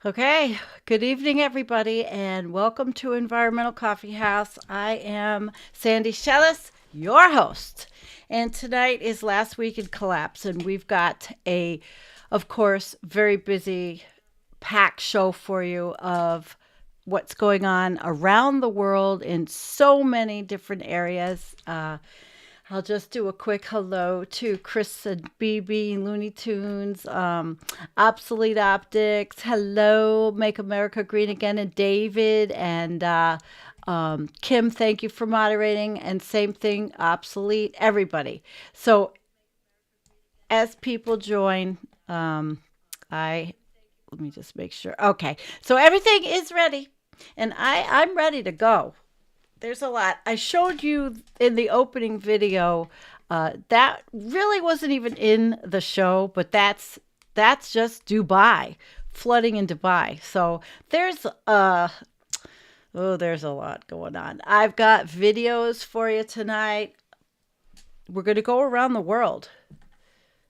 Okay, good evening, everybody, and welcome to Environmental Coffee House. I am Sandy Shellis, your host, and tonight is Last Week in Collapse, and we've got of course, very busy, packed show for you of what's going on around the world in so many different areas. I'll just do a quick hello to Chris and BB, Looney Tunes, Obsolete Optics. Hello, Make America Green Again, and David and Kim. Thank you for moderating. And same thing, Obsolete, everybody. So as people join, I let me just make sure. Okay, so everything is ready, and I'm ready to go. There's a lot. I showed you in the opening video that really wasn't even in the show, but that's just Dubai, flooding in Dubai. So there's a lot going on. I've got videos for you tonight. We're going to go around the world.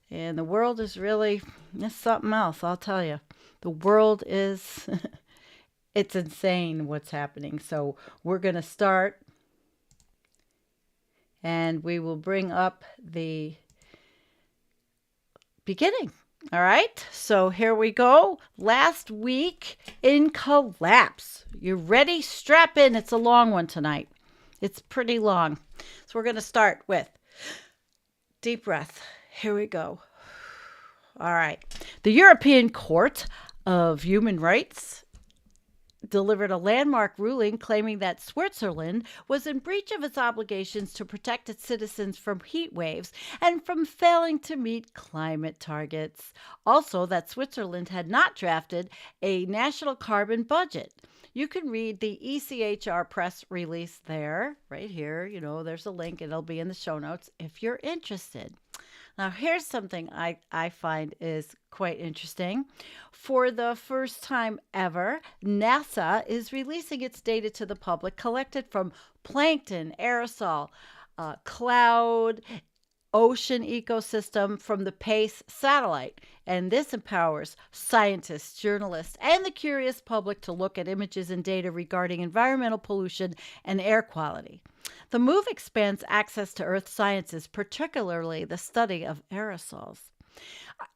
And the world is really it's something else, I'll tell you. The world is it's insane what's happening. So we're going to start and we will bring up the beginning. All right. So here we go. Last week in collapse. You ready? Strap in. It's a long one tonight. It's pretty long. So we're going to start with deep breath. Here we go. All right. The European Court of Human Rights delivered a landmark ruling claiming that Switzerland was in breach of its obligations to protect its citizens from heat waves and from failing to meet climate targets. Also, that Switzerland had not drafted a national carbon budget. You can read the ECHR press release there, right here. There's a link, and it'll be in the show notes if you're interested. Now, here's something I find is quite interesting. For the first time ever, NASA is releasing its data to the public collected from plankton, aerosol, cloud, ocean ecosystem from the PACE satellite. And this empowers scientists, journalists, and the curious public to look at images and data regarding environmental pollution and air quality. The move expands access to earth sciences, particularly the study of aerosols.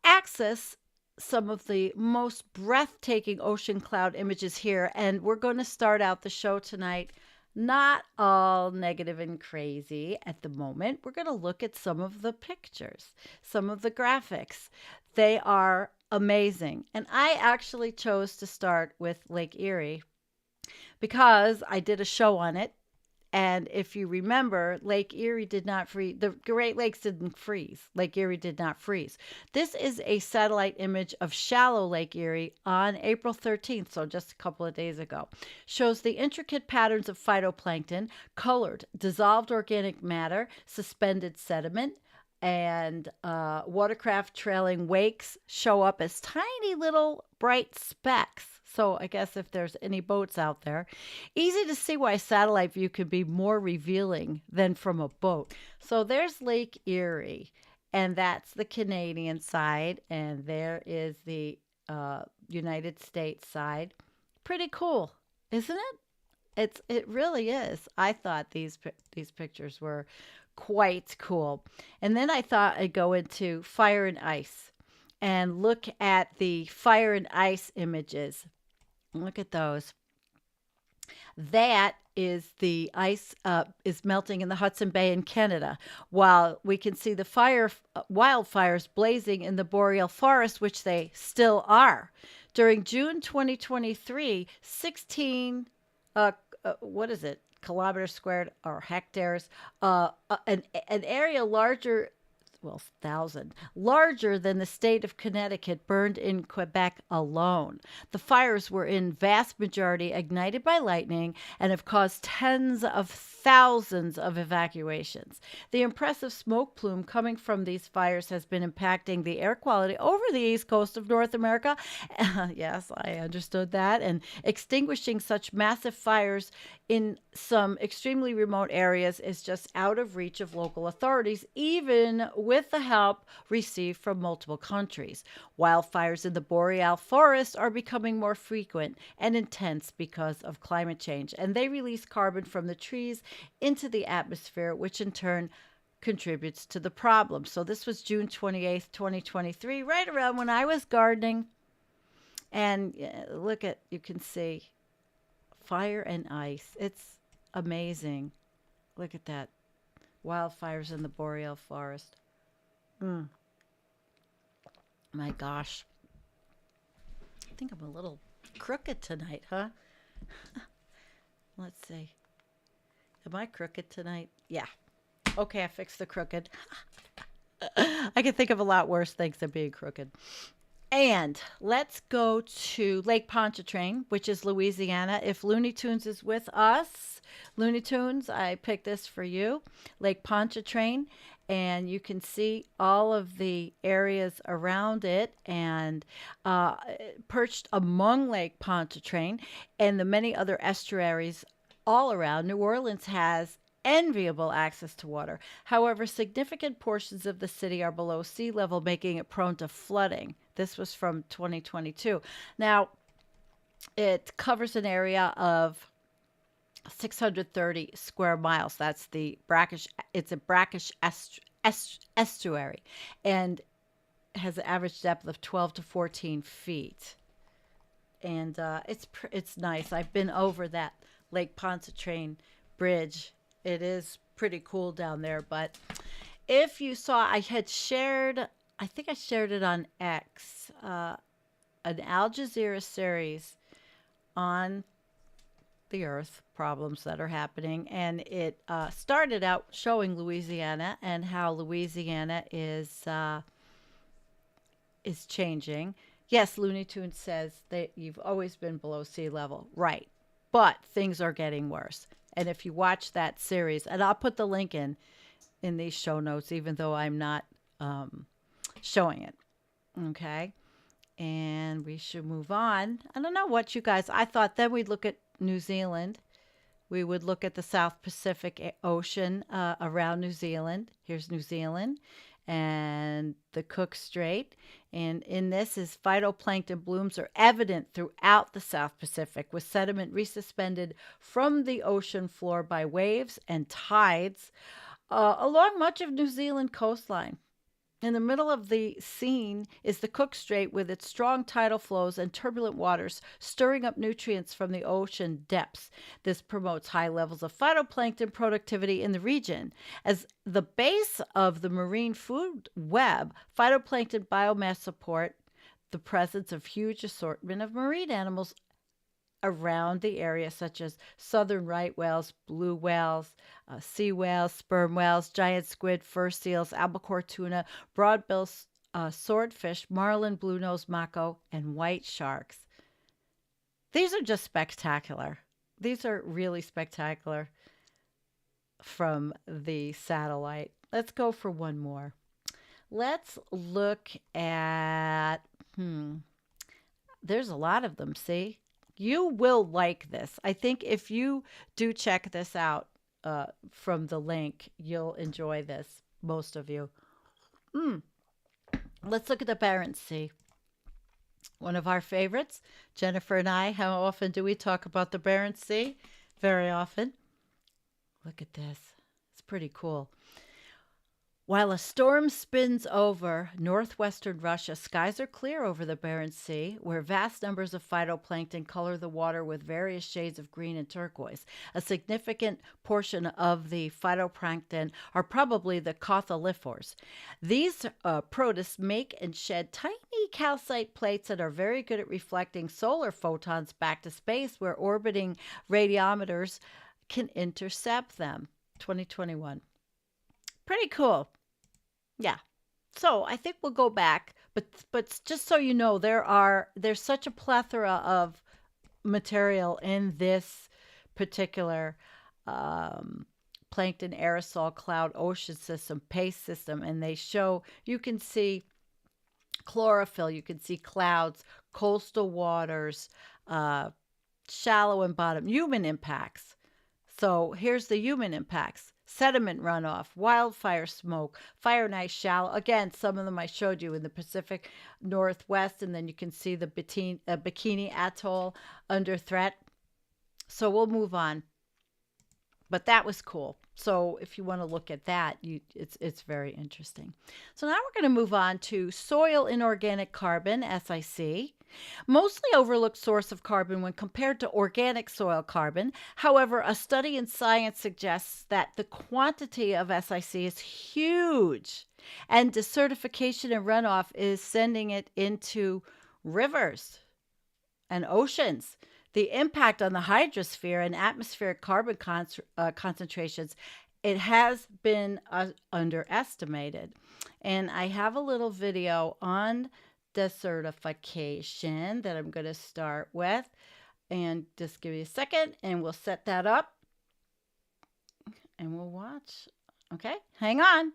Access some of the most breathtaking ocean cloud images here, and we're going to start out the show tonight not all negative and crazy at the moment. We're going to look at some of the pictures, some of the graphics. They are amazing. And I actually chose to start with Lake Erie because I did a show on it. And if you remember, Lake Erie did not freeze. The Great Lakes didn't freeze. Lake Erie did not freeze. This is a satellite image of shallow Lake Erie on April 13th, so just a couple of days ago. Shows the intricate patterns of phytoplankton, colored, dissolved organic matter, suspended sediment, and watercraft trailing wakes show up as tiny little bright specks. So I guess if there's any boats out there, easy to see why satellite view could be more revealing than from a boat. So there's Lake Erie, and that's the Canadian side, and there is the United States side. Pretty cool, isn't it? It really is. I thought these pictures were quite cool. And then I thought I'd go into fire and ice and look at the fire and ice images. Look at those. That is the ice is melting in the Hudson Bay in Canada, while we can see the wildfires blazing in the boreal forest, which they still are. During June 2023, 16 what is it? Kilometers squared or hectares, an area larger, well, 1,000, larger than the state of Connecticut burned in Quebec alone. The fires were in vast majority ignited by lightning and have caused tens of thousands of evacuations. The impressive smoke plume coming from these fires has been impacting the air quality over the east coast of North America. Yes, I understood that. And extinguishing such massive fires in some extremely remote areas is just out of reach of local authorities, even with the help received from multiple countries. Wildfires in the boreal forest are becoming more frequent and intense because of climate change, and they release carbon from the trees into the atmosphere, which in turn contributes to the problem. So this was June 28th, 2023, right around when I was gardening. And look at, you can see fire and ice. It's amazing. Look at that. Wildfires in the boreal forest. Mm, my gosh. I think I'm a little crooked tonight, huh? Let's see. Am I crooked tonight? Yeah. Okay, I fixed the crooked. I can think of a lot worse things than being crooked. And let's go to Lake Pontchartrain, which is Louisiana. If Looney Tunes is with us, Looney Tunes, I picked this for you. Lake Pontchartrain, and you can see all of the areas around it, and perched among Lake Pontchartrain and the many other estuaries all around. New Orleans has enviable access to water. However, significant portions of the city are below sea level, making it prone to flooding. This was from 2022. Now, it covers an area of 630 square miles. That's the brackish. It's a brackish estuary, and has an average depth of 12 to 14 feet. And it's nice. I've been over that Lake Pontchartrain bridge. It is pretty cool down there. But if you saw, I had shared, I think I shared it on X, an Al Jazeera series on the earth problems that are happening, and it started out showing Louisiana and how Louisiana is changing. Yes, Looney Tunes says that you've always been below sea level, right? But things are getting worse. And if you watch that series, and I'll put the link in these show notes, even though I'm not showing it. Okay. And we should move on. I don't know what you guys, I thought then we'd look at New Zealand. We would look at the South Pacific Ocean around New Zealand. Here's New Zealand and the Cook Strait. And in this is phytoplankton blooms are evident throughout the South Pacific, with sediment resuspended from the ocean floor by waves and tides along much of New Zealand coastline. In the middle of the scene is the Cook Strait with its strong tidal flows and turbulent waters stirring up nutrients from the ocean depths. This promotes high levels of phytoplankton productivity in the region. As the base of the marine food web, phytoplankton biomass support the presence of huge assortment of marine animals around the area, such as southern right whales, blue whales, sea whales, sperm whales, giant squid, fur seals, albacore tuna, broadbill swordfish, marlin, blue-nosed mako, and white sharks. These are just spectacular. These are really spectacular from the satellite. Let's go for one more. Let's look at, there's a lot of them, see? You will like this. I think if you do check this out from the link, you'll enjoy this, most of you. Let's look at the Barents Sea. One of our favorites, Jennifer and I. How often do we talk about the Barents Sea? Very often. Look at this. It's pretty cool. While a storm spins over northwestern Russia, skies are clear over the Barents Sea, where vast numbers of phytoplankton color the water with various shades of green and turquoise. A significant portion of the phytoplankton are probably the cautholiphores. These protists make and shed tiny calcite plates and are very good at reflecting solar photons back to space, where orbiting radiometers can intercept them. 2021. Pretty cool. Yeah. So I think we'll go back, but just so you know, there's such a plethora of material in this particular plankton aerosol cloud ocean system, PACE system, and they show, you can see chlorophyll, you can see clouds, coastal waters, shallow and bottom, human impacts. So here's the human impacts. sediment runoff, wildfire smoke, fire and ice shallow. Again, some of them I showed you in the Pacific Northwest, and then you can see the Bikini Atoll under threat. So we'll move on. But that was cool. So if you want to look at that, it's very interesting. So now we're going to move on to soil inorganic carbon, SIC. Mostly overlooked source of carbon when compared to organic soil carbon. However, a study in Science suggests that the quantity of SIC is huge, and desertification and runoff is sending it into rivers and oceans. The impact on the hydrosphere and atmospheric carbon concentrations, it has been underestimated. And I have a little video on desertification that I'm going to start with. And just give me a second and we'll set that up and we'll watch. Okay, hang on.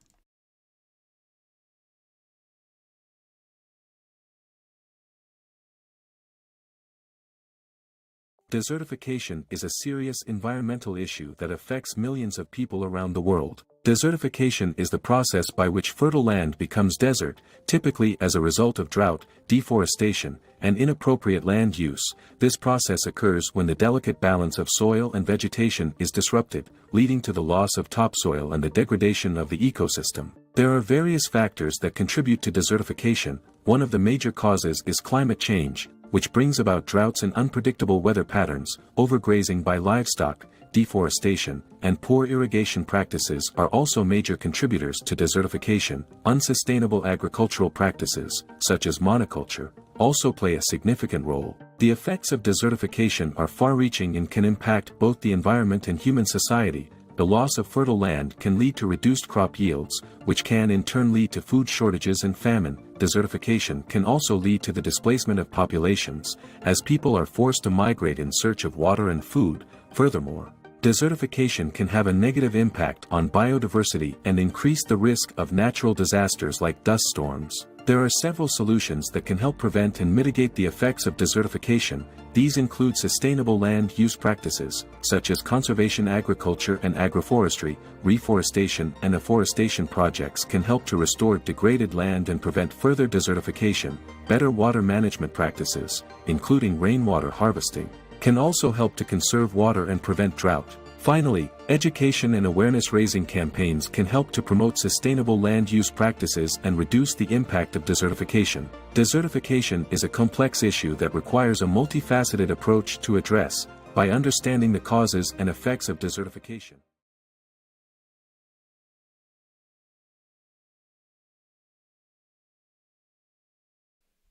Desertification is a serious environmental issue that affects millions of people around the world. Desertification is the process by which fertile land becomes desert, typically as a result of drought, deforestation, and inappropriate land use. This process occurs when the delicate balance of soil and vegetation is disrupted, leading to the loss of topsoil and the degradation of the ecosystem. There are various factors that contribute to desertification. One of the major causes is climate change, which brings about droughts and unpredictable weather patterns. Overgrazing by livestock, deforestation, and poor irrigation practices are also major contributors to desertification. Unsustainable agricultural practices, such as monoculture, also play a significant role. The effects of desertification are far-reaching and can impact both the environment and human society. The loss of fertile land can lead to reduced crop yields, which can in turn lead to food shortages and famine. Desertification can also lead to the displacement of populations, as people are forced to migrate in search of water and food. Furthermore, desertification can have a negative impact on biodiversity and increase the risk of natural disasters like dust storms. There are several solutions that can help prevent and mitigate the effects of desertification. These include sustainable land use practices, such as conservation agriculture and agroforestry. Reforestation and afforestation projects can help to restore degraded land and prevent further desertification. Better water management practices, including rainwater harvesting, can also help to conserve water and prevent drought. Finally, education and awareness-raising campaigns can help to promote sustainable land use practices and reduce the impact of desertification. Desertification is a complex issue that requires a multifaceted approach to address. By understanding the causes and effects of desertification,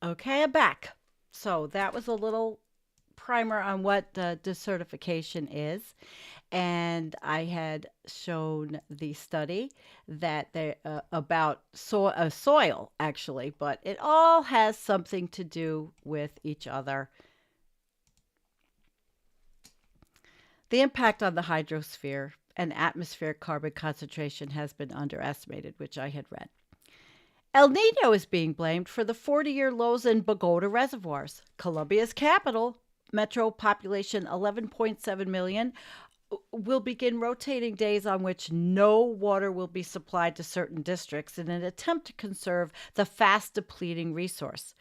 Okay, I'm back. So that was a little primer on what desertification is. And I had shown the study that they about soil actually, but it all has something to do with each other. The impact on the hydrosphere and atmospheric carbon concentration has been underestimated, which I had read. El Nino is being blamed for the 40-year lows in Bogota reservoirs. Colombia's capital, metro population 11.7 million, will begin rotating days on which no water will be supplied to certain districts in an attempt to conserve the fast depleting resource.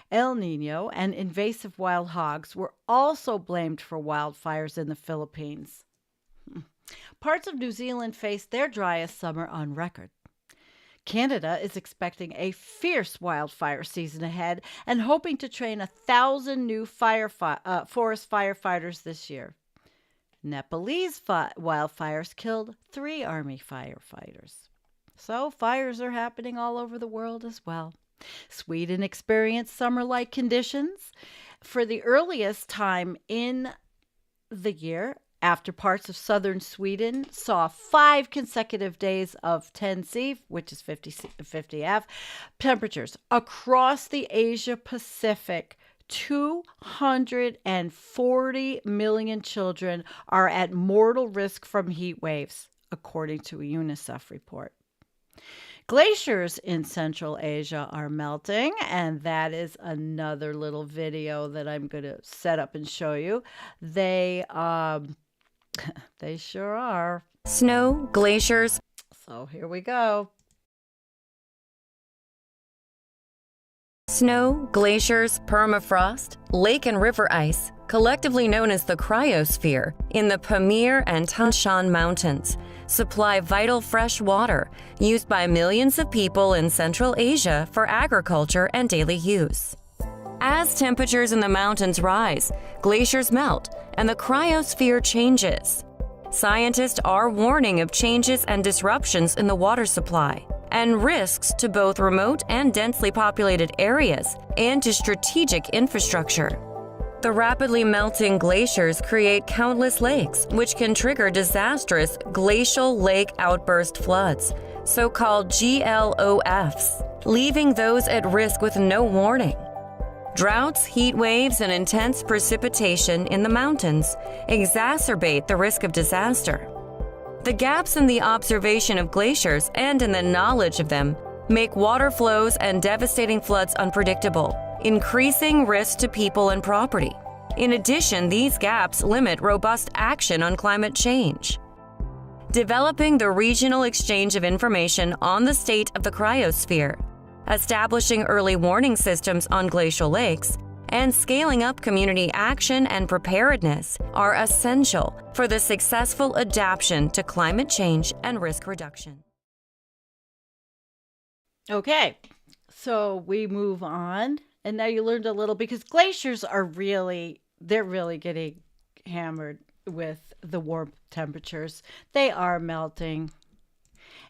El Nino and invasive wild hogs were also blamed for wildfires in the Philippines. Parts of New Zealand faced their driest summer on record. Canada is expecting a fierce wildfire season ahead and hoping to train 1,000 new forest firefighters this year. Nepalese wildfires killed 3 army firefighters. So fires are happening all over the world as well. Sweden experienced summer-like conditions for the earliest time in the year, after parts of southern Sweden saw 5 consecutive days of 10°C, which is 50 F, temperatures. Across the Asia Pacific, 240 million children are at mortal risk from heat waves, according to a UNICEF report. Glaciers in Central Asia are melting, and that is another little video that I'm going to set up and show you. They sure are. Snow, glaciers, So here we go. Snow, glaciers, permafrost, lake and river ice, collectively known as the cryosphere, in the Pamir and Tian Shan Mountains, supply vital fresh water used by millions of people in Central Asia for agriculture and daily use. As temperatures in the mountains rise, glaciers melt, and the cryosphere changes. Scientists are warning of changes and disruptions in the water supply, and risks to both remote and densely populated areas and to strategic infrastructure. The rapidly melting glaciers create countless lakes, which can trigger disastrous glacial lake outburst floods, so-called GLOFs, leaving those at risk with no warning. Droughts, heat waves, and intense precipitation in the mountains exacerbate the risk of disaster. The gaps in the observation of glaciers and in the knowledge of them make water flows and devastating floods unpredictable, increasing risk to people and property. In addition, these gaps limit robust action on climate change. Developing the regional exchange of information on the state of the cryosphere, establishing early warning systems on glacial lakes, and scaling up community action and preparedness are essential for the successful adaptation to climate change and risk reduction. Okay, so we move on. And now you learned a little because glaciers are they're really getting hammered with the warm temperatures. They are melting.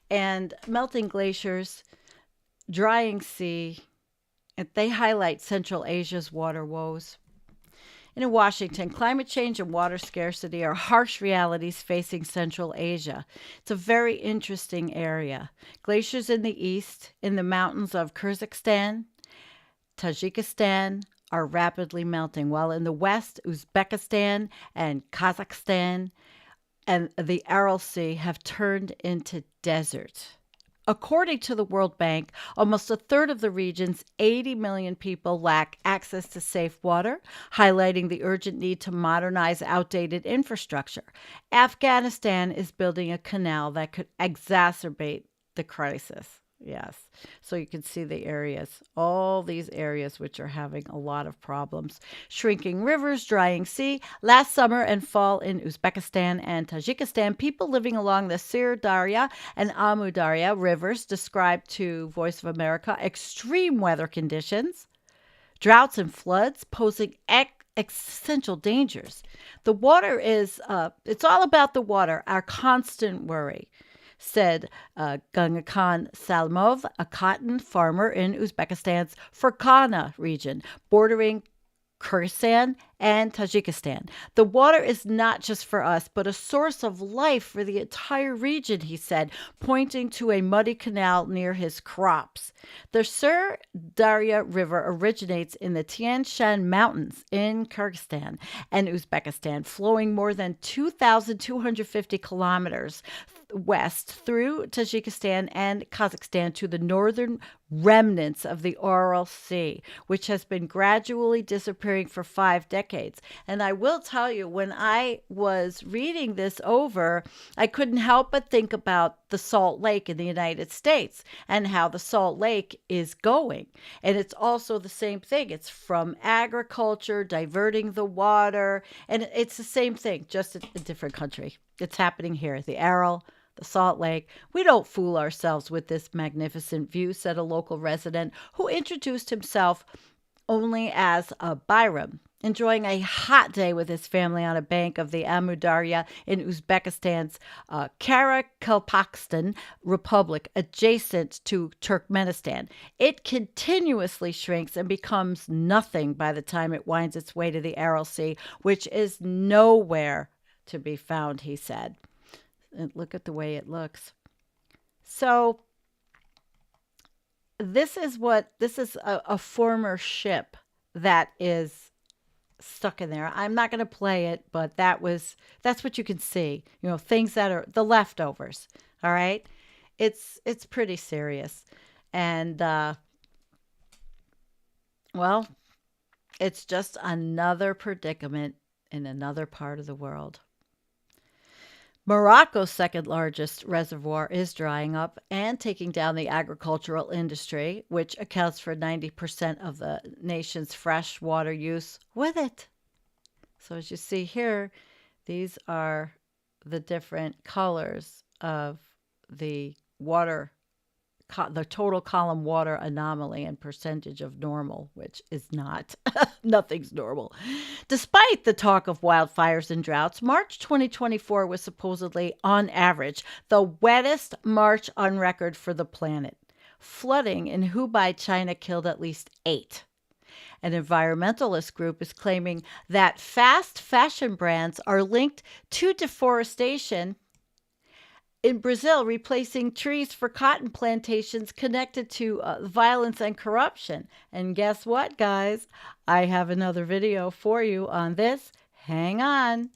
And melting glaciers, drying sea, and they highlight Central Asia's water woes. And in Washington, climate change and water scarcity are harsh realities facing Central Asia. It's a very interesting area. Glaciers in the east, in the mountains of Kyrgyzstan, Tajikistan, are rapidly melting, while in the west, Uzbekistan and Kazakhstan and the Aral Sea have turned into desert. According to the World Bank, almost a third of the region's 80 million people lack access to safe water, highlighting the urgent need to modernize outdated infrastructure. Afghanistan is building a canal that could exacerbate the crisis. Yes. So you can see the areas, all these areas which are having a lot of problems. Shrinking rivers, drying sea. Last summer and fall in Uzbekistan and Tajikistan, people living along the Sir Darya and Amu Darya rivers described to Voice of America extreme weather conditions, droughts and floods posing existential dangers. The water is, it's all about the water, our constant worry, said Gangakhan Salmov, a cotton farmer in Uzbekistan's Fergana region, bordering Kyrgyzstan and Tajikistan. The water is not just for us, but a source of life for the entire region, he said, pointing to a muddy canal near his crops. The Sur Darya River originates in the Tian Shan Mountains in Kyrgyzstan and Uzbekistan, flowing more than 2,250 kilometers west through Tajikistan and Kazakhstan to the northern remnants of the Aral Sea, which has been gradually disappearing for 5 decades. And I will tell you, when I was reading this over, I couldn't help but think about the Salt Lake in the United States and how the Salt Lake is going. And it's also the same thing. It's from agriculture, diverting the water, and it's the same thing, just a different country. It's happening here. The Aral, the Salt Lake. We don't fool ourselves with this magnificent view, said a local resident who introduced himself only as a Byram, enjoying a hot day with his family on a bank of the Amu Darya in Uzbekistan's Karakalpakstan Republic, adjacent to Turkmenistan. It continuously shrinks and becomes nothing by the time it winds its way to the Aral Sea, which is nowhere to be found, he said. And look at the way it looks. So this is a former ship that is stuck in there. I'm not going to play it, but that's what you can see. You know, things that are the leftovers. All right. It's pretty serious. And well, it's just another predicament in another part of the world. Morocco's second largest reservoir is drying up and taking down the agricultural industry, which accounts for 90% of the nation's fresh water use with it. So as you see here, these are the different colors of the water, the total column water anomaly and percentage of normal, which is not. Nothing's normal. Despite the talk of wildfires and droughts, March 2024 was supposedly, on average, the wettest March on record for the planet. Flooding in Hubei, China killed at least 8. An environmentalist group is claiming that fast fashion brands are linked to deforestation in Brazil, replacing trees for cotton plantations connected to violence and corruption. And guess what, guys? I have another video for you on this. Hang on.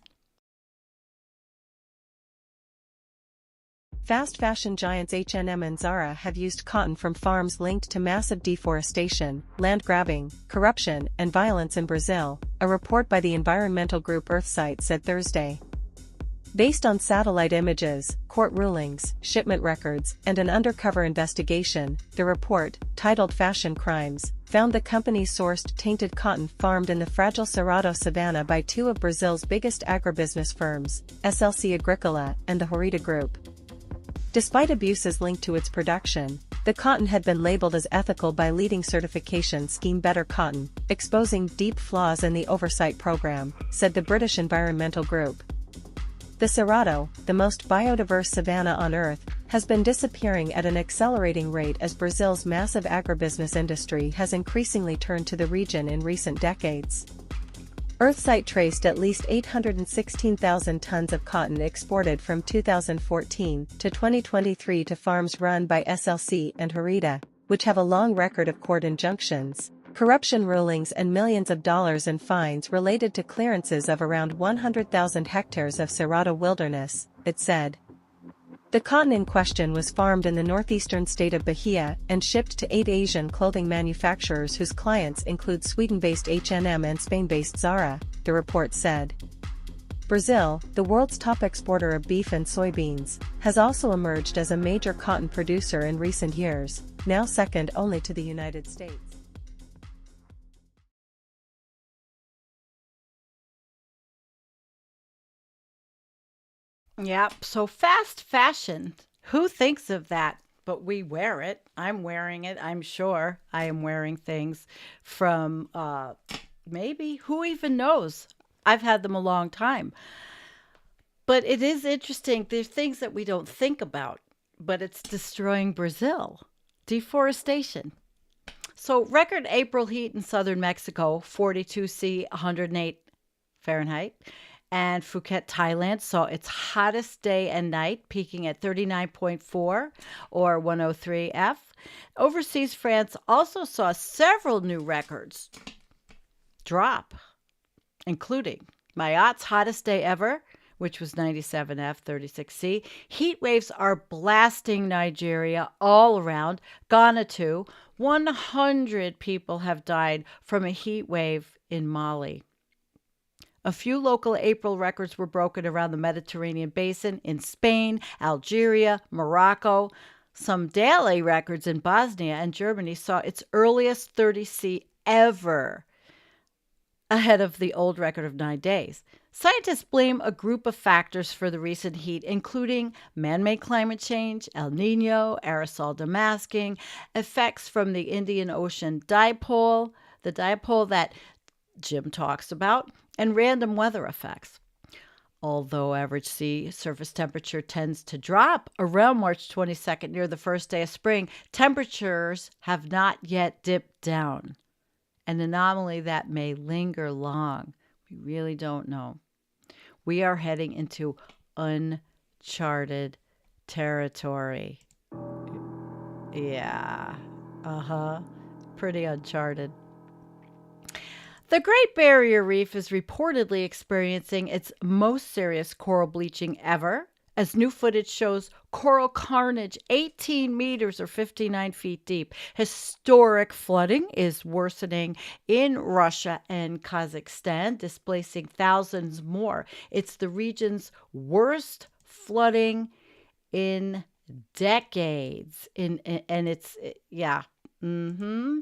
Fast fashion giants H&M and Zara have used cotton from farms linked to massive deforestation, land grabbing, corruption, and violence in Brazil, a report by the environmental group Earthsight said Thursday. Based on satellite images, court rulings, shipment records, and an undercover investigation, the report, titled Fashion Crimes, found the company sourced tainted cotton farmed in the fragile Cerrado savanna by two of Brazil's biggest agribusiness firms, SLC Agrícola and the Horita Group. Despite abuses linked to its production, the cotton had been labeled as ethical by leading certification scheme Better Cotton, exposing deep flaws in the oversight program, said the British environmental group. The Cerrado, the most biodiverse savanna on Earth, has been disappearing at an accelerating rate as Brazil's massive agribusiness industry has increasingly turned to the region in recent decades. Earthsight traced at least 816,000 tons of cotton exported from 2014 to 2023 to farms run by SLC and Horita, which have a long record of court injunctions, corruption rulings and millions of dollars in fines related to clearances of around 100,000 hectares of Cerrado wilderness, it said. The cotton in question was farmed in the northeastern state of Bahia and shipped to 8 Asian clothing manufacturers whose clients include Sweden-based H&M and Spain-based Zara, the report said. Brazil, the world's top exporter of beef and soybeans, has also emerged as a major cotton producer in recent years, now second only to the United States. Yep. So fast fashion. Who thinks of that? But we wear it. I'm wearing it. I'm sure I am wearing things from maybe, who even knows? I've had them a long time. But it is interesting. There's things that we don't think about, but it's destroying Brazil. Deforestation. So record April heat in southern Mexico, 42 C, 108 Fahrenheit. And Phuket, Thailand saw its hottest day and night, peaking at 39.4 or 103 F. Overseas France also saw several new records drop, including Mayottes' hottest day ever, which was 97 F, 36 C. Heat waves are blasting Nigeria all around. Ghana, too. 100 people have died from a heat wave in Mali. A few local April records were broken around the Mediterranean basin in Spain, Algeria, Morocco. Some daily records in Bosnia and Germany saw its earliest 30 C ever, ahead of the old record of 9 days. Scientists blame a group of factors for the recent heat, including man-made climate change, El Nino, aerosol demasking, effects from the Indian Ocean dipole, the dipole that Jim talks about, and random weather effects. Although average sea surface temperature tends to drop around March 22nd near the first day of spring, temperatures have not yet dipped down. An anomaly that may linger long. We really don't know. We are heading into uncharted territory. Yeah. Pretty uncharted. The Great Barrier Reef is reportedly experiencing its most serious coral bleaching ever, as new footage shows coral carnage 18 meters or 59 feet deep. Historic flooding is worsening in Russia and Kazakhstan, displacing thousands more. It's the region's worst flooding in decades. And it's, yeah. Mm-hmm.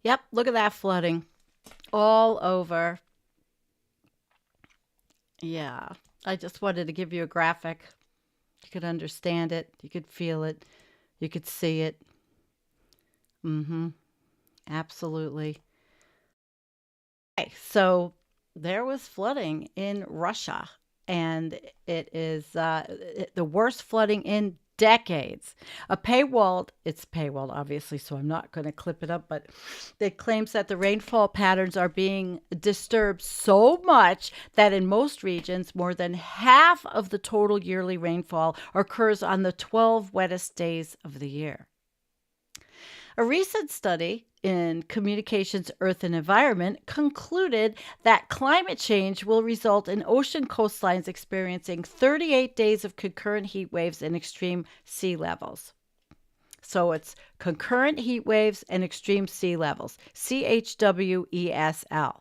Yep, look at that flooding all over. Yeah, I just wanted to give you a graphic. You could understand it, you could feel it, you could see it. Mm-hmm. Absolutely. Okay, so there was flooding in Russia, and it is the worst flooding in decades. It's paywalled, obviously, so I'm not going to clip it up, but it claims that the rainfall patterns are being disturbed so much that in most regions, more than half of the total yearly rainfall occurs on the 12 wettest days of the year. A recent study in Communications, Earth and Environment concluded that climate change will result in ocean coastlines experiencing 38 days of concurrent heat waves and extreme sea levels. So it's concurrent heat waves and extreme sea levels, CHWESL.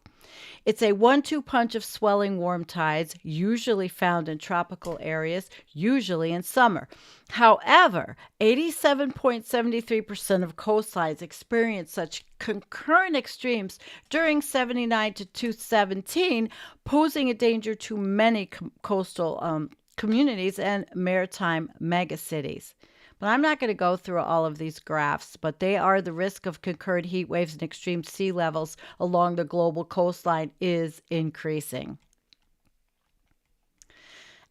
It's a 1-2 punch of swelling warm tides, usually found in tropical areas, usually in summer. However, 87.73% of coastlines experience such concurrent extremes during 79 to 217, posing a danger to many coastal communities and maritime megacities. But I'm not going to go through all of these graphs, but they are the risk of concurrent heat waves and extreme sea levels along the global coastline is increasing.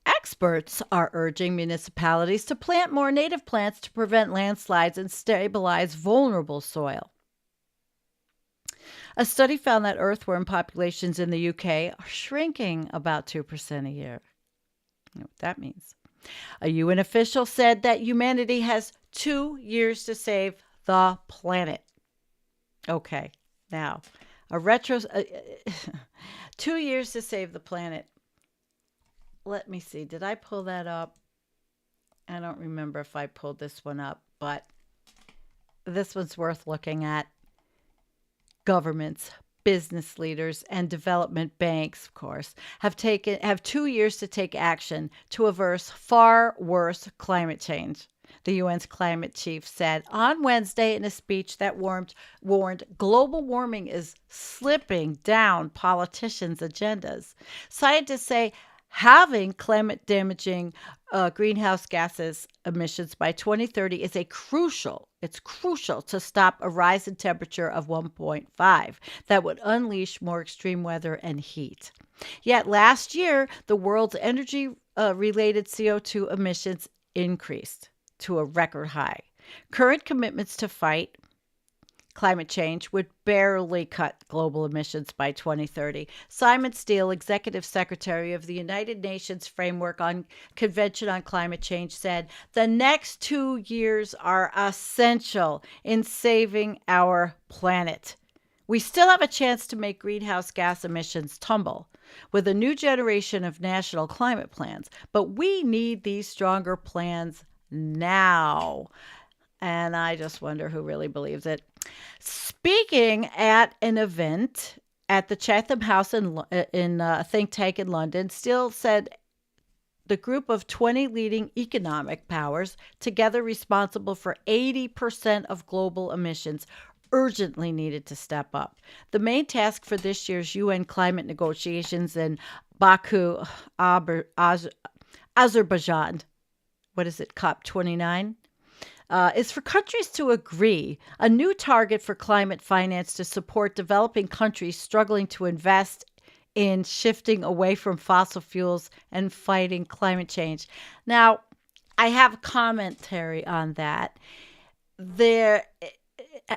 Experts are urging municipalities to plant more native plants to prevent landslides and stabilize vulnerable soil. A study found that earthworm populations in the UK are shrinking about 2% a year. You know what that means. A UN official said that humanity has 2 years to save the planet. Okay, now, 2 years to save the planet. Let me see. Did I pull that up? I don't remember if I pulled this one up, but this one's worth looking at. Governments, business leaders, and development banks, of course, have 2 years to take action to averse far worse climate change. The UN's climate chief said on Wednesday in a speech that warned global warming is slipping down politicians' agendas. Scientists say having climate-damaging greenhouse gases emissions by 2030 is crucial to stop a rise in temperature of 1.5 that would unleash more extreme weather and heat. Yet last year, the world's energy-related CO2 emissions increased to a record high. Current commitments to fight climate change would barely cut global emissions by 2030. Simon Steele, Executive Secretary of the United Nations Framework on Convention on Climate Change, said, "The next 2 years are essential in saving our planet. We still have a chance to make greenhouse gas emissions tumble with a new generation of national climate plans, but we need these stronger plans now." And I just wonder who really believes it. Speaking at an event at the Chatham House in a think tank in London, Steele said the group of 20 leading economic powers, together responsible for 80% of global emissions, urgently needed to step up. The main task for this year's UN climate negotiations in Baku, Azerbaijan, what is it, COP29? Is for countries to agree a new target for climate finance to support developing countries struggling to invest in shifting away from fossil fuels and fighting climate change. Now, I have commentary on that. They're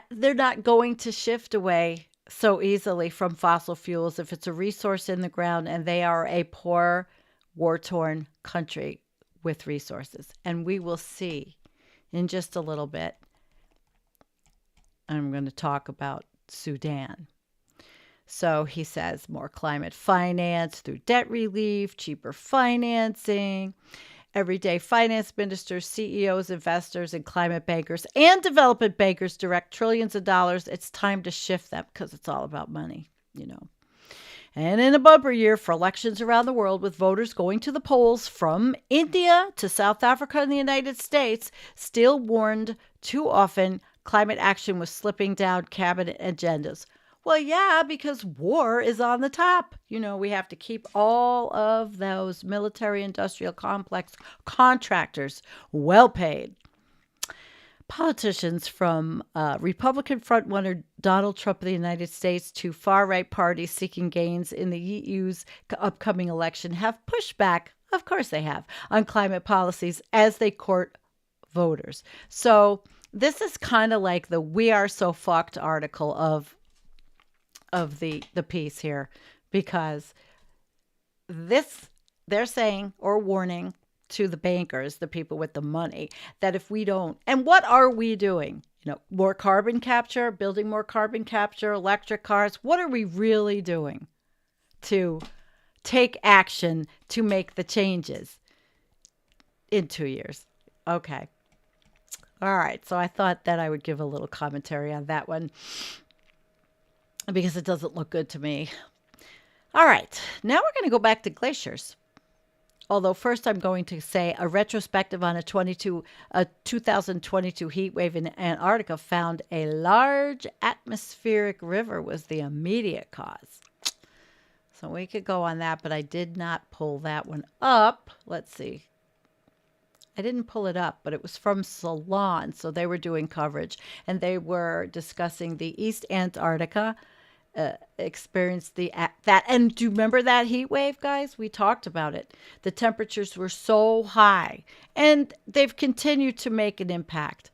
not going to shift away so easily from fossil fuels if it's a resource in the ground and they are a poor, war-torn country with resources. And we will see in just a little bit. I'm going to talk about Sudan. So he says more climate finance through debt relief, cheaper financing. Everyday finance ministers, CEOs, investors, and climate bankers and development bankers direct trillions of dollars. It's time to shift them because it's all about money, you know. And in a bumper year for elections around the world, with voters going to the polls from India to South Africa and the United States, Steele warned too often climate action was slipping down cabinet agendas. Well, yeah, because war is on the top. You know, we have to keep all of those military industrial complex contractors well paid. Politicians from Republican frontrunner Donald Trump of the United States to far-right parties seeking gains in the EU's upcoming election have pushed back, of course they have, on climate policies as they court voters. So this is kind of like the "We Are So Fucked" article of the piece here, because this, they're saying or warning to the bankers, the people with the money, that if we don't, and what are we doing? You know, more carbon capture, building more carbon capture, electric cars. What are we really doing to take action to make the changes in 2 years? Okay. All right. So I thought that I would give a little commentary on that one, because it doesn't look good to me. All right, now we're going to go back to glaciers. Although first I'm going to say a retrospective on a 2022 heat wave in Antarctica found a large atmospheric river was the immediate cause. So we could go on that, but I did not pull that one up. Let's see. I didn't pull it up, but it was from Salon, so they were doing coverage, and they were discussing the East Antarctica experienced that. And do you remember that heat wave, guys? We talked about it. The temperatures were so high, and they've continued to make an impact.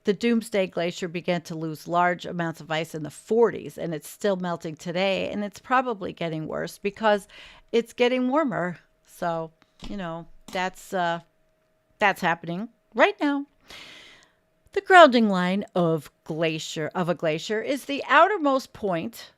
The Doomsday Glacier began to lose large amounts of ice in the 40s, and it's still melting today, and it's probably getting worse because it's getting warmer. So, you know, that's happening right now. The grounding line of a glacier is the outermost point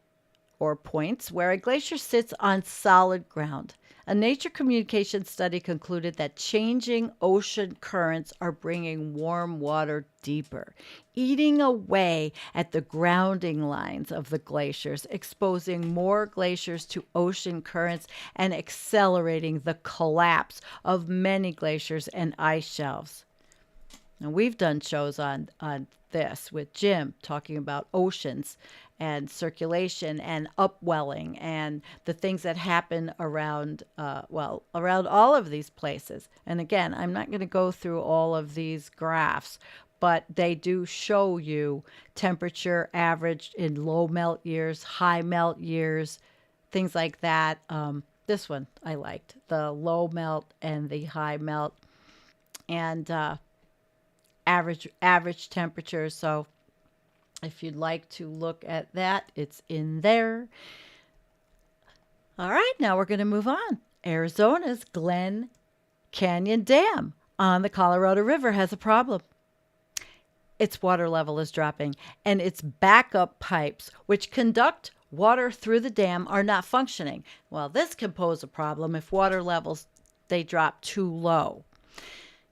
or points where a glacier sits on solid ground. A Nature Communications study concluded that changing ocean currents are bringing warm water deeper, eating away at the grounding lines of the glaciers, exposing more glaciers to ocean currents and accelerating the collapse of many glaciers and ice shelves. And we've done shows on this with Jim, talking about oceans and circulation and upwelling and the things that happen around all of these places. And again, I'm not going to go through all of these graphs, but they do show you temperature averaged in low melt years, high melt years, things like that. This one I liked, the low melt and the high melt, and average temperature. So if you'd like to look at that, it's in there. All right, now we're going to move on. Arizona's Glen Canyon Dam on the Colorado River has a problem. Its water level is dropping, and its backup pipes, which conduct water through the dam, are not functioning. Well, this can pose a problem if water levels, they drop too low.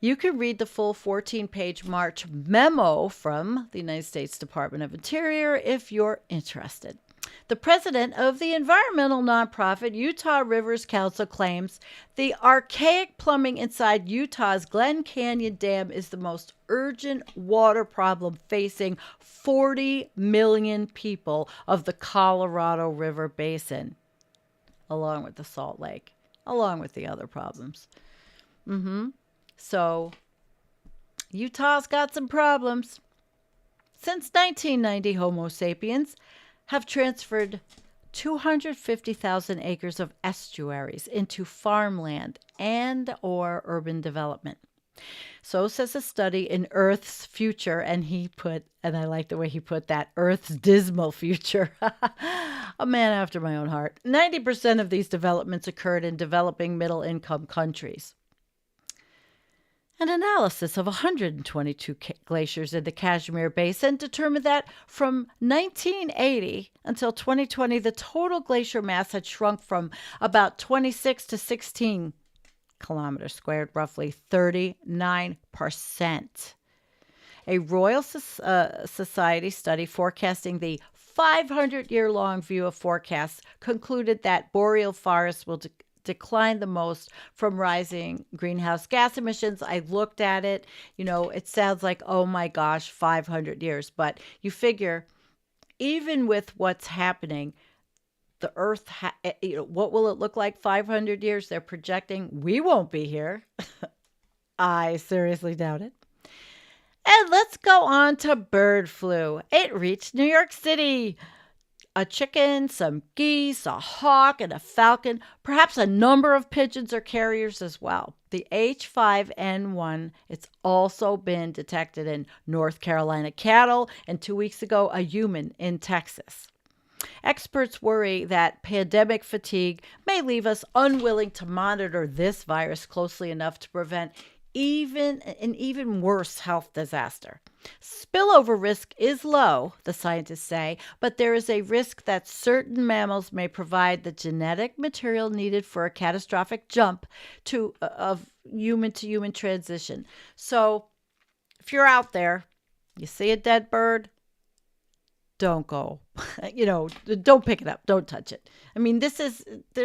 You can read the full 14-page March memo from the United States Department of Interior if you're interested. The president of the environmental nonprofit Utah Rivers Council claims the archaic plumbing inside Utah's Glen Canyon Dam is the most urgent water problem facing 40 million people of the Colorado River Basin, along with the Salt Lake, along with the other problems. So, Utah's got some problems. Since 1990, Homo sapiens have transferred 250,000 acres of estuaries into farmland and or urban development. So says a study in Earth's future, and I like the way he put that, Earth's dismal future. A man after my own heart. 90% of these developments occurred in developing middle-income countries. An analysis of 122 glaciers in the Kashmir Basin determined that from 1980 until 2020, the total glacier mass had shrunk from about 26 to 16 kilometers squared, roughly 39%. A Royal Society study forecasting the 500-year-long view of forecasts concluded that boreal forests will decline the most from rising greenhouse gas emissions. I looked at it. It sounds like, oh my gosh, 500 years. But you figure, even with what's happening, the Earth, what will it look like 500 years? They're projecting we won't be here. I seriously doubt it. And let's go on to bird flu. It reached New York City. A chicken, some geese, a hawk, and a falcon, perhaps a number of pigeons or carriers as well. The H5N1, it's also been detected in North Carolina cattle, and 2 weeks ago, a human in Texas. Experts worry that pandemic fatigue may leave us unwilling to monitor this virus closely enough to prevent an even worse health disaster. Spillover risk is low, the scientists say, but there is a risk that certain mammals may provide the genetic material needed for a catastrophic jump of human-to-human transition. So if you're out there, you see a dead bird, don't go. Don't pick it up. Don't touch it. I mean, there's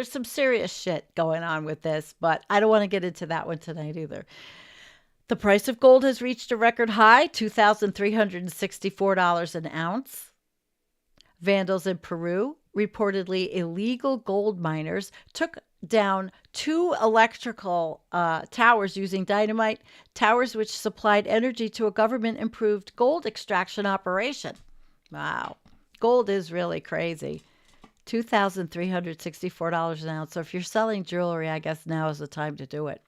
some serious shit going on with this, but I don't want to get into that one tonight either. The price of gold has reached a record high, $2,364 an ounce. Vandals in Peru, reportedly illegal gold miners, took down 2 electrical towers using dynamite, towers which supplied energy to a government-improved gold extraction operation. Wow. Gold is really crazy. $2,364 an ounce. So if you're selling jewelry, I guess now is the time to do it.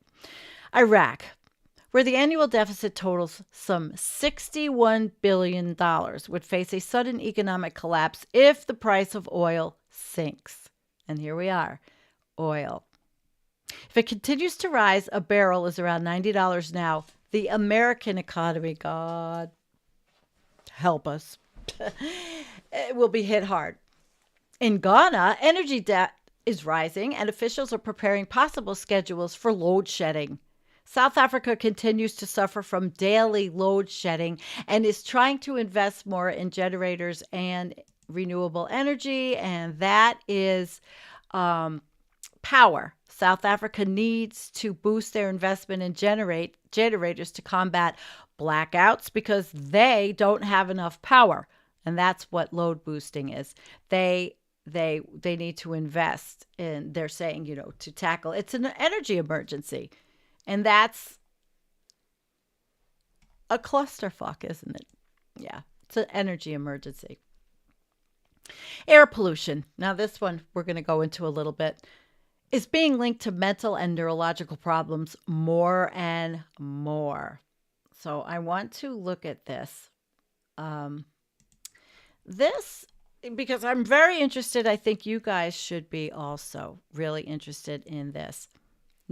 Iraq, where the annual deficit totals some $61 billion, would face a sudden economic collapse if the price of oil sinks. And here we are, oil. If it continues to rise, a barrel is around $90 now. The American economy, God help us, it will be hit hard. In Ghana, energy debt is rising and officials are preparing possible schedules for load shedding. South Africa continues to suffer from daily load shedding and is trying to invest more in generators and renewable energy, and that is power. South Africa needs to boost their investment in generators to combat blackouts because they don't have enough power, and that's what load boosting is. They need to invest in, they're saying, to tackle, it's an energy emergency. And that's a clusterfuck, isn't it? Yeah, it's an energy emergency. Air pollution. Now, this one we're going to go into a little bit. Is being linked to mental and neurological problems more and more. So I want to look at this. Because I'm very interested. I think you guys should be also really interested in this.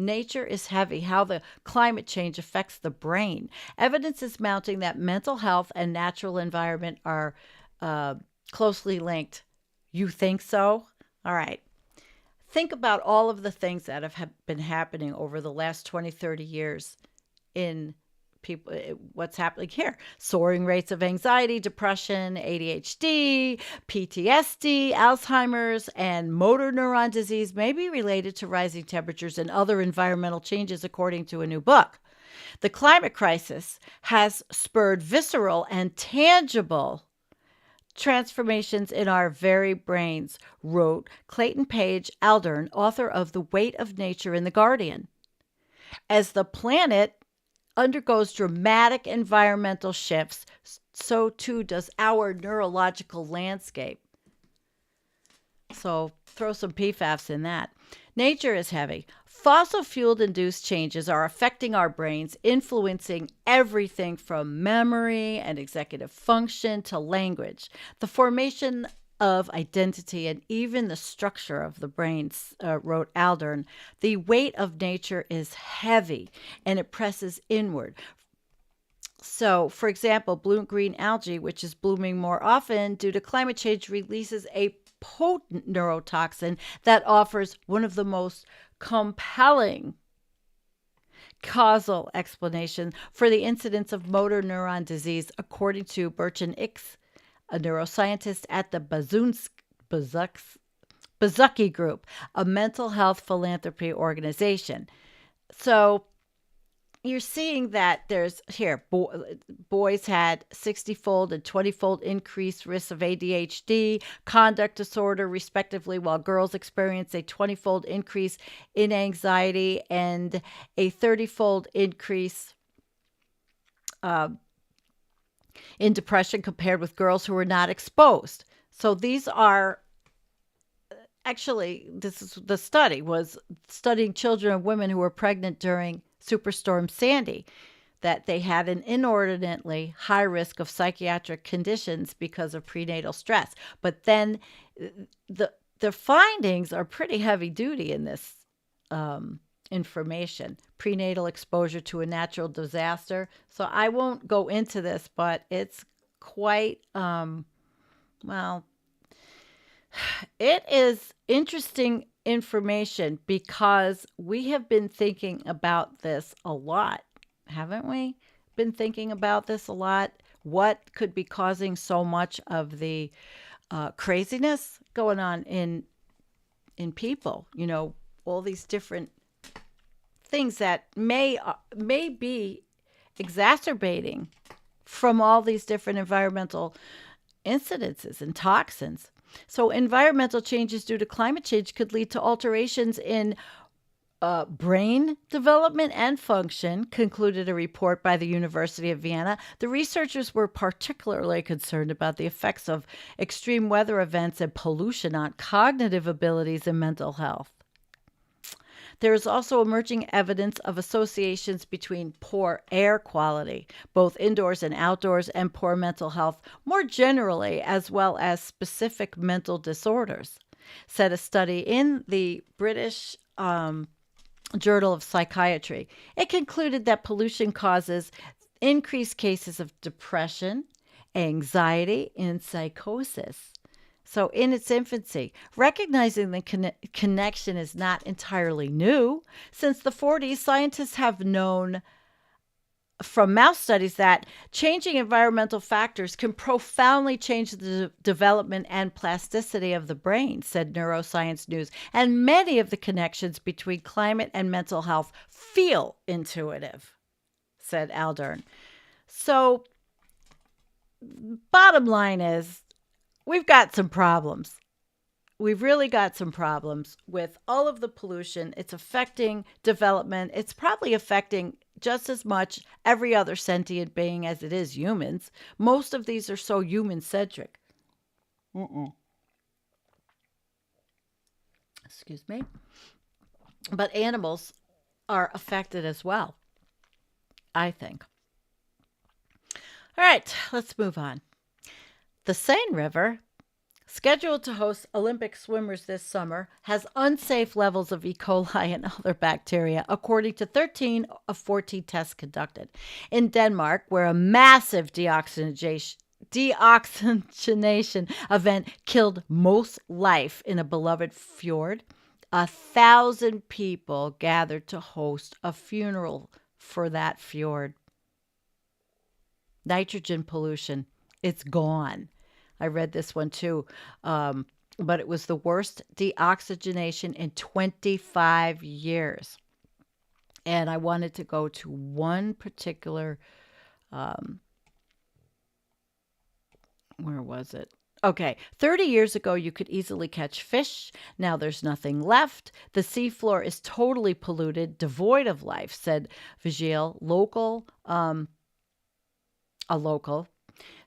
Nature is heavy, how the climate change affects the brain. Evidence is mounting that mental health and natural environment are closely linked. You think so? All right. Think about all of the things that have been happening over the last 20, 30 years in people, what's happening here. Soaring rates of anxiety, depression, ADHD, PTSD, Alzheimer's, and motor neuron disease may be related to rising temperatures and other environmental changes, according to a new book. The climate crisis has spurred visceral and tangible transformations in our very brains, wrote Clayton Page Aldern, author of The Weight of Nature in The Guardian. As the planet undergoes dramatic environmental shifts, so too does our neurological landscape. So throw some PFAS in that. Nature is heavy. Fossil fuel-induced changes are affecting our brains, influencing everything from memory and executive function to language, the formation of identity, and even the structure of the brain, wrote Aldern. The weight of nature is heavy and it presses inward. So, for example, blue-green algae, which is blooming more often due to climate change, releases a potent neurotoxin that offers one of the most compelling causal explanation for the incidence of motor neuron disease, according to Bertrand Ix, a neuroscientist at the Bazucki Group, a mental health philanthropy organization. So you're seeing that there's here boys had 60-fold and 20-fold increased risks of ADHD, conduct disorder, respectively, while girls experience a 20-fold increase in anxiety and a 30-fold increase in depression compared with girls who were not exposed. So these are actually, this is the study was studying children and women who were pregnant during Superstorm Sandy, that they had an inordinately high risk of psychiatric conditions because of prenatal stress. But then the findings are pretty heavy duty in this information. Prenatal exposure to a natural disaster. So I won't go into this, but it's quite, well, it is interesting information because we have been thinking about this a lot, haven't we? Been thinking about this a lot. What could be causing so much of the craziness going on in people? You know, all these different things that may be exacerbating from all these different environmental incidences and toxins. So environmental changes due to climate change could lead to alterations in brain development and function, concluded a report by the University of Vienna. The researchers were particularly concerned about the effects of extreme weather events and pollution on cognitive abilities and mental health. There is also emerging evidence of associations between poor air quality, both indoors and outdoors, and poor mental health more generally, as well as specific mental disorders, said a study in the British Journal of Psychiatry. It concluded that pollution causes increased cases of depression, anxiety, and psychosis. So in its infancy, recognizing the connection is not entirely new. Since the 40s, scientists have known from mouse studies that changing environmental factors can profoundly change the development and plasticity of the brain, said Neuroscience News. And many of the connections between climate and mental health feel intuitive, said Aldern. So bottom line is, we've got some problems. We've really got some problems with all of the pollution. It's affecting development. It's probably affecting just as much every other sentient being as it is humans. Most of these are so human-centric. Excuse me. But animals are affected as well, I think. All right, let's move on. The Seine River, scheduled to host Olympic swimmers this summer, has unsafe levels of E. coli and other bacteria, according to 13 of 14 tests conducted. In Denmark, where a massive deoxygenation event killed most life in a beloved fjord, 1,000 people gathered to host a funeral for that fjord. Nitrogen pollution, it's gone. I read this one too, but it was the worst deoxygenation in 25 years. And I wanted to go to one particular, where was it? Okay, 30 years ago, you could easily catch fish. Now there's nothing left. The seafloor is totally polluted, devoid of life, said Vigil, a local.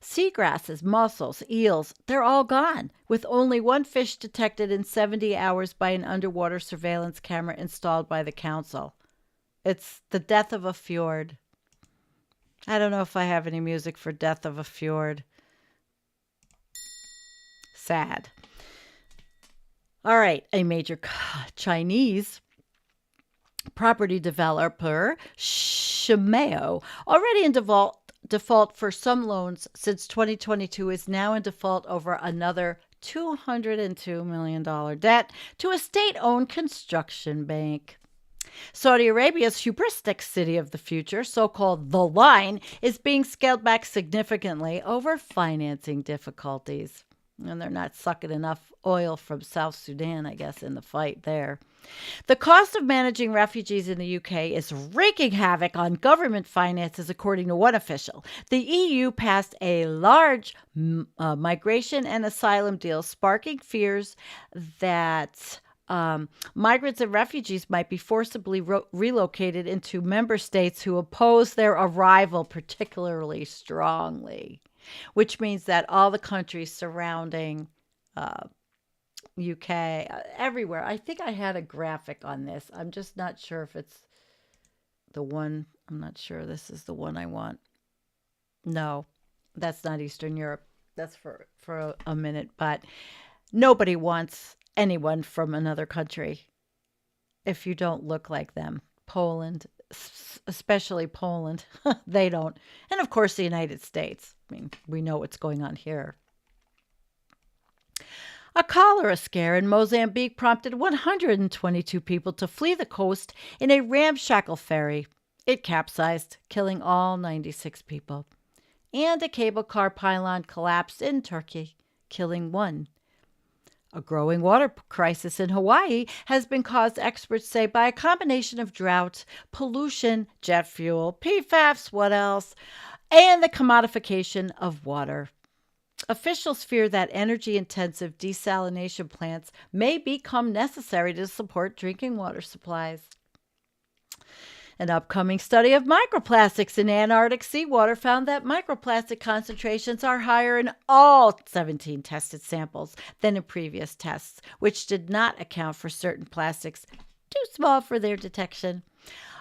Seagrasses, mussels, eels, they're all gone, with only one fish detected in 70 hours by an underwater surveillance camera installed by the council. It's the death of a fjord. I don't know if I have any music for death of a fjord. Sad. All right, a major Chinese property developer, Shimeo, already in default for some loans since 2022, is now in default over another $202 million debt to a state-owned construction bank. Saudi Arabia's hubristic city of the future, so-called The Line, is being scaled back significantly over financing difficulties. And they're not sucking enough oil from South Sudan, I guess, in the fight there. The cost of managing refugees in the UK is wreaking havoc on government finances, according to one official. The EU passed a large migration and asylum deal, sparking fears that migrants and refugees might be forcibly relocated into member states who oppose their arrival particularly strongly, which means that all the countries surrounding UK, everywhere. I think I had a graphic on this. I'm just not sure if it's the one. I'm not sure this is the one I want. No, that's not Eastern Europe. That's for a minute. But nobody wants anyone from another country if you don't look like them. Poland, especially Poland, they don't. And of course, the United States. I mean, we know what's going on here. A cholera scare in Mozambique prompted 122 people to flee the coast in a ramshackle ferry. It capsized, killing all 96 people. And a cable car pylon collapsed in Turkey, killing one. A growing water crisis in Hawaii has been caused, experts say, by a combination of drought, pollution, jet fuel, PFAS, what else, and the commodification of water. Officials fear that energy-intensive desalination plants may become necessary to support drinking water supplies. An upcoming study of microplastics in Antarctic seawater found that microplastic concentrations are higher in all 17 tested samples than in previous tests, which did not account for certain plastics too small for their detection.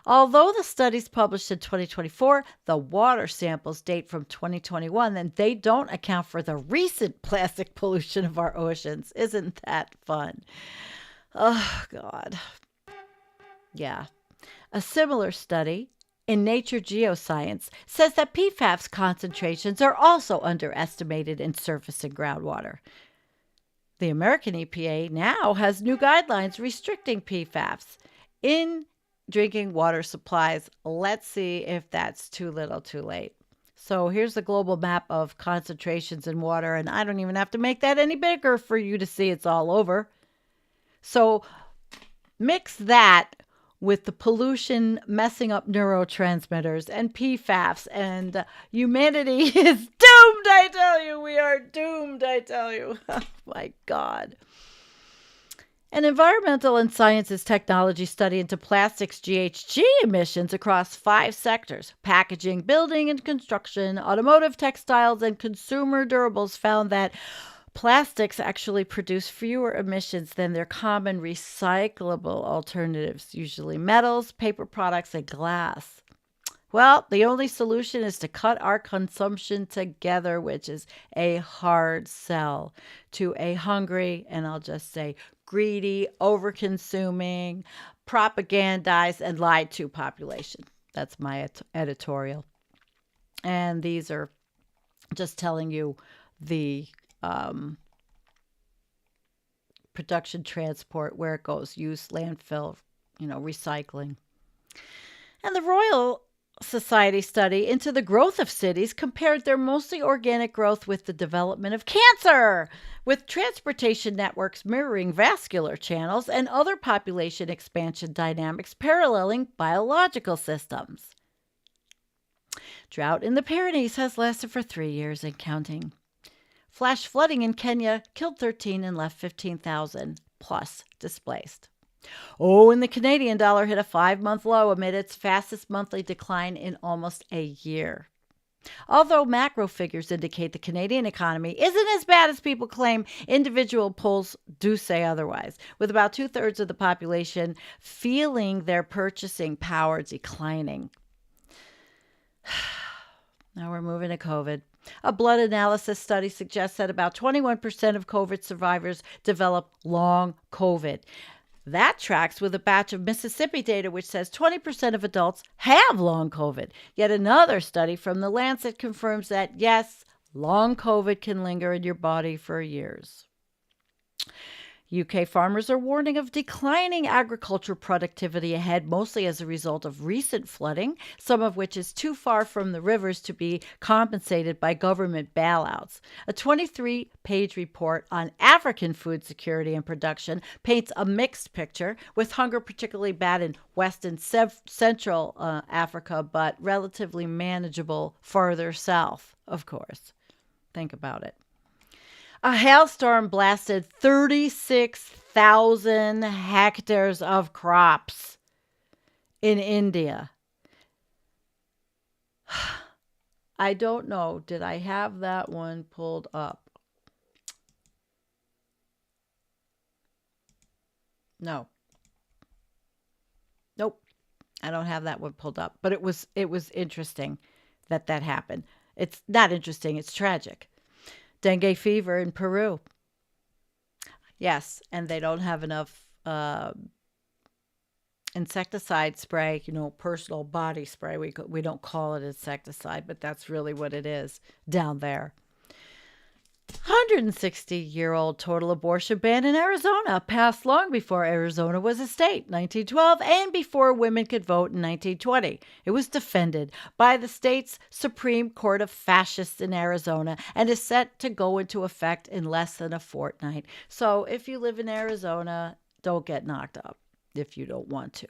Although the studies published in 2024, the water samples date from 2021, and they don't account for the recent plastic pollution of our oceans. Isn't that fun? Oh, God. Yeah. A similar study in Nature Geoscience says that PFAS concentrations are also underestimated in surface and groundwater. The American EPA now has new guidelines restricting PFAS in drinking water supplies. Let's see if that's too little too late. So here's the global map of concentrations in water, and I don't even have to make that any bigger for you to see it's all over. So mix that with the pollution messing up neurotransmitters and PFAS, and humanity is doomed, I tell you. We are doomed, I tell you. Oh, my God. An environmental and sciences technology study into plastics GHG emissions across 5 sectors, packaging, building and construction, automotive, textiles, and consumer durables, found that plastics actually produce fewer emissions than their common recyclable alternatives, usually metals, paper products, and glass. Well, the only solution is to cut our consumption together, which is a hard sell to a hungry, and I'll just say greedy, over-consuming, propagandized, and lied to population. That's my editorial. And these are just telling you the production, transport, where it goes, use, landfill, recycling. And the Royal Society study into the growth of cities compared their mostly organic growth with the development of cancer, with transportation networks mirroring vascular channels and other population expansion dynamics paralleling biological systems. Drought in the Pyrenees has lasted for 3 years and counting. Flash flooding in Kenya killed 13 and left 15,000 plus displaced. Oh, and the Canadian dollar hit a 5-month low amid its fastest monthly decline in almost a year. Although macro figures indicate the Canadian economy isn't as bad as people claim, individual polls do say otherwise, with about 2/3 of the population feeling their purchasing power declining. Now we're moving to COVID. A blood analysis study suggests that about 21% of COVID survivors develop long COVID. That tracks with a batch of Mississippi data, which says 20% of adults have long COVID. Yet another study from The Lancet confirms that, yes, long COVID can linger in your body for years. UK farmers are warning of declining agriculture productivity ahead, mostly as a result of recent flooding, some of which is too far from the rivers to be compensated by government bailouts. A 23-page report on African food security and production paints a mixed picture, with hunger particularly bad in West and Central Africa, but relatively manageable farther south, of course. Think about it. A hailstorm blasted 36,000 hectares of crops in India. I don't know. Did I have that one pulled up? No. Nope. I don't have that one pulled up. But it was interesting that happened. It's not interesting. It's tragic. Dengue fever in Peru. Yes, and they don't have enough insecticide spray, personal body spray. We don't call it insecticide, but that's really what it is down there. 160-year-old total abortion ban in Arizona passed long before Arizona was a state, 1912, and before women could vote in 1920. It was defended by the state's Supreme Court of Fascists in Arizona and is set to go into effect in less than a fortnight. So if you live in Arizona, don't get knocked up if you don't want to.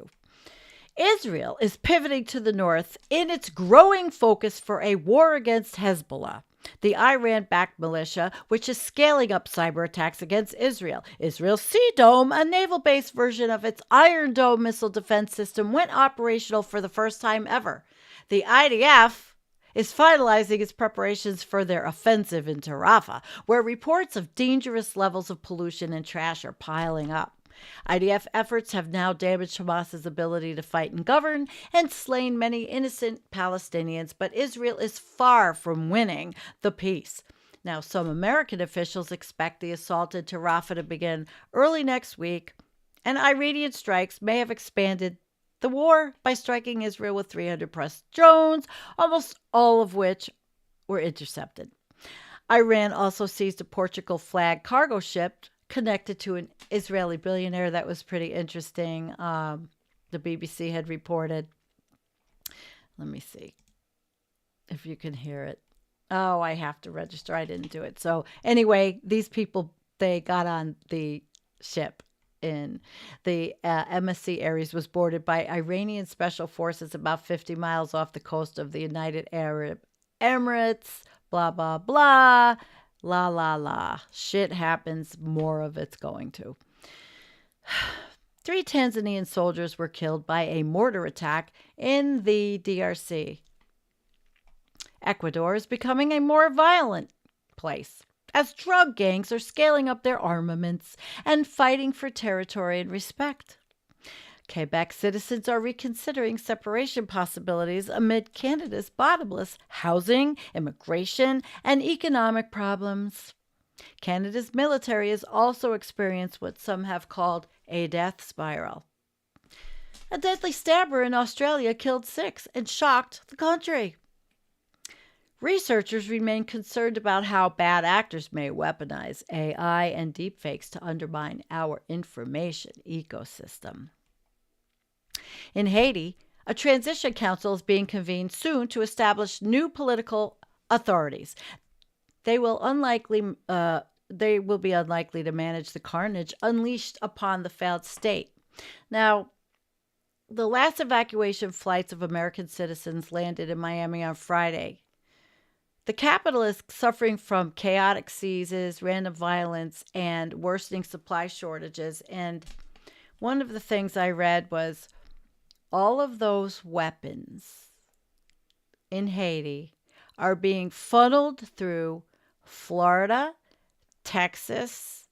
Israel is pivoting to the north in its growing focus for a war against Hezbollah, the Iran-backed militia, which is scaling up cyber attacks against Israel. Israel's Sea Dome, a naval-based version of its Iron Dome missile defense system, went operational for the first time ever. The IDF is finalizing its preparations for their offensive into Rafah, where reports of dangerous levels of pollution and trash are piling up. IDF efforts have now damaged Hamas's ability to fight and govern and slain many innocent Palestinians, but Israel is far from winning the peace. Now, some American officials expect the assault into Rafah to begin early next week, and Iranian strikes may have expanded the war by striking Israel with 300+ drones, almost all of which were intercepted. Iran also seized a Portugal flag cargo ship connected to an Israeli billionaire. That was pretty interesting. The BBC had reported. Let me see if you can hear it. Oh, I have to register. I didn't do it. So anyway, these people, they got on the ship in the MSC Aries, was boarded by Iranian special forces about 50 miles off the coast of the United Arab Emirates, blah, blah, blah. La, la, la. Shit happens. More of it's going to. 3 Tanzanian soldiers were killed by a mortar attack in the DRC. Ecuador is becoming a more violent place as drug gangs are scaling up their armaments and fighting for territory and respect. Quebec citizens are reconsidering separation possibilities amid Canada's bottomless housing, immigration, and economic problems. Canada's military has also experienced what some have called a death spiral. A deadly stabber in Australia killed 6 and shocked the country. Researchers remain concerned about how bad actors may weaponize AI and deepfakes to undermine our information ecosystem. In Haiti, a transition council is being convened soon to establish new political authorities. They will be unlikely to manage the carnage unleashed upon the failed state. Now, the last evacuation flights of American citizens landed in Miami on Friday. The capital is suffering from chaotic seizes, random violence, and worsening supply shortages. And one of the things I read was all of those weapons in Haiti are being funneled through Florida, Texas,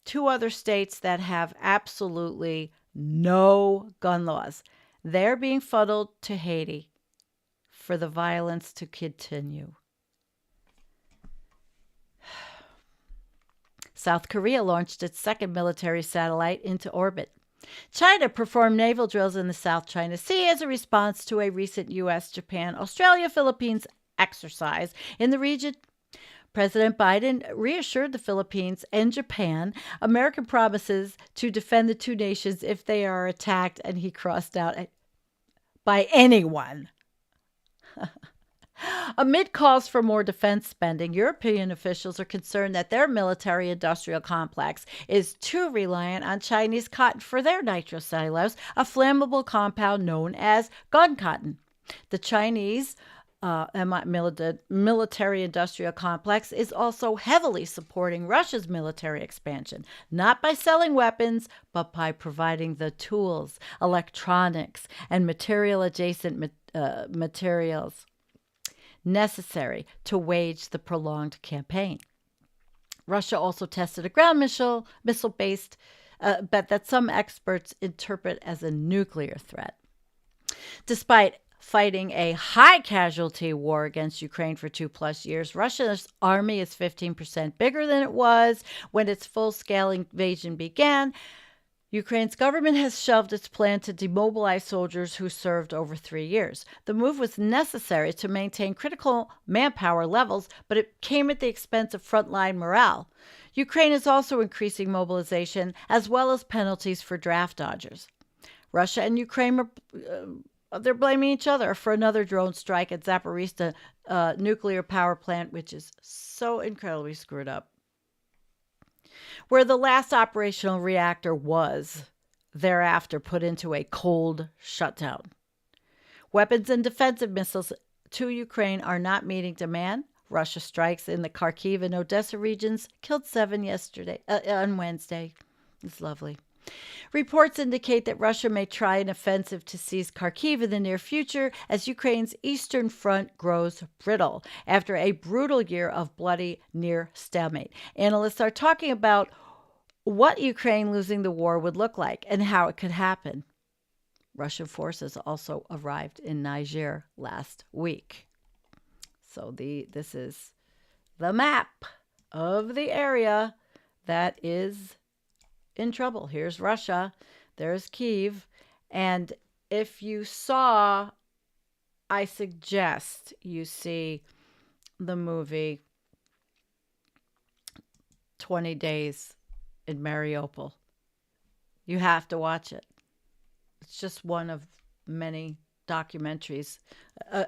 two other states that have absolutely no gun laws. They're being funneled to Haiti for the violence to continue. South Korea launched its second military satellite into orbit. China performed naval drills in the South China Sea as a response to a recent U.S., Japan, Australia, Philippines exercise in the region. President Biden reassured the Philippines and Japan American promises to defend the two nations if they are attacked, and he crossed out by anyone. Amid calls for more defense spending, European officials are concerned that their military-industrial complex is too reliant on Chinese cotton for their nitrocellulose, a flammable compound known as gun cotton. The Chinese military-industrial complex is also heavily supporting Russia's military expansion, not by selling weapons, but by providing the tools, electronics, and material-adjacent materials necessary to wage the prolonged campaign. Russia also tested a ground missile-based bet that some experts interpret as a nuclear threat. Despite fighting a high-casualty war against Ukraine for 2+ years, Russia's army is 15% bigger than it was when its full-scale invasion began. Ukraine's government has shelved its plan to demobilize soldiers who served over 3 years. The move was necessary to maintain critical manpower levels, but it came at the expense of frontline morale. Ukraine is also increasing mobilization as well as penalties for draft dodgers. Russia and Ukraine they're blaming each other for another drone strike at Zaporizhzhia nuclear power plant, which is so incredibly screwed up, where the last operational reactor was thereafter put into a cold shutdown. Weapons and defensive missiles to Ukraine are not meeting demand. Russia strikes in the Kharkiv and Odessa regions killed 7 on Wednesday. It's lovely. Reports indicate that Russia may try an offensive to seize Kharkiv in the near future as Ukraine's eastern front grows brittle after a brutal year of bloody near stalemate. Analysts are talking about what Ukraine losing the war would look like and how it could happen. Russian forces also arrived in Niger last week. So this is the map of the area that is in trouble. Here's Russia. There's Kyiv. And if you saw, I suggest you see the movie 20 Days in Mariupol. You have to watch it. It's just one of many documentaries.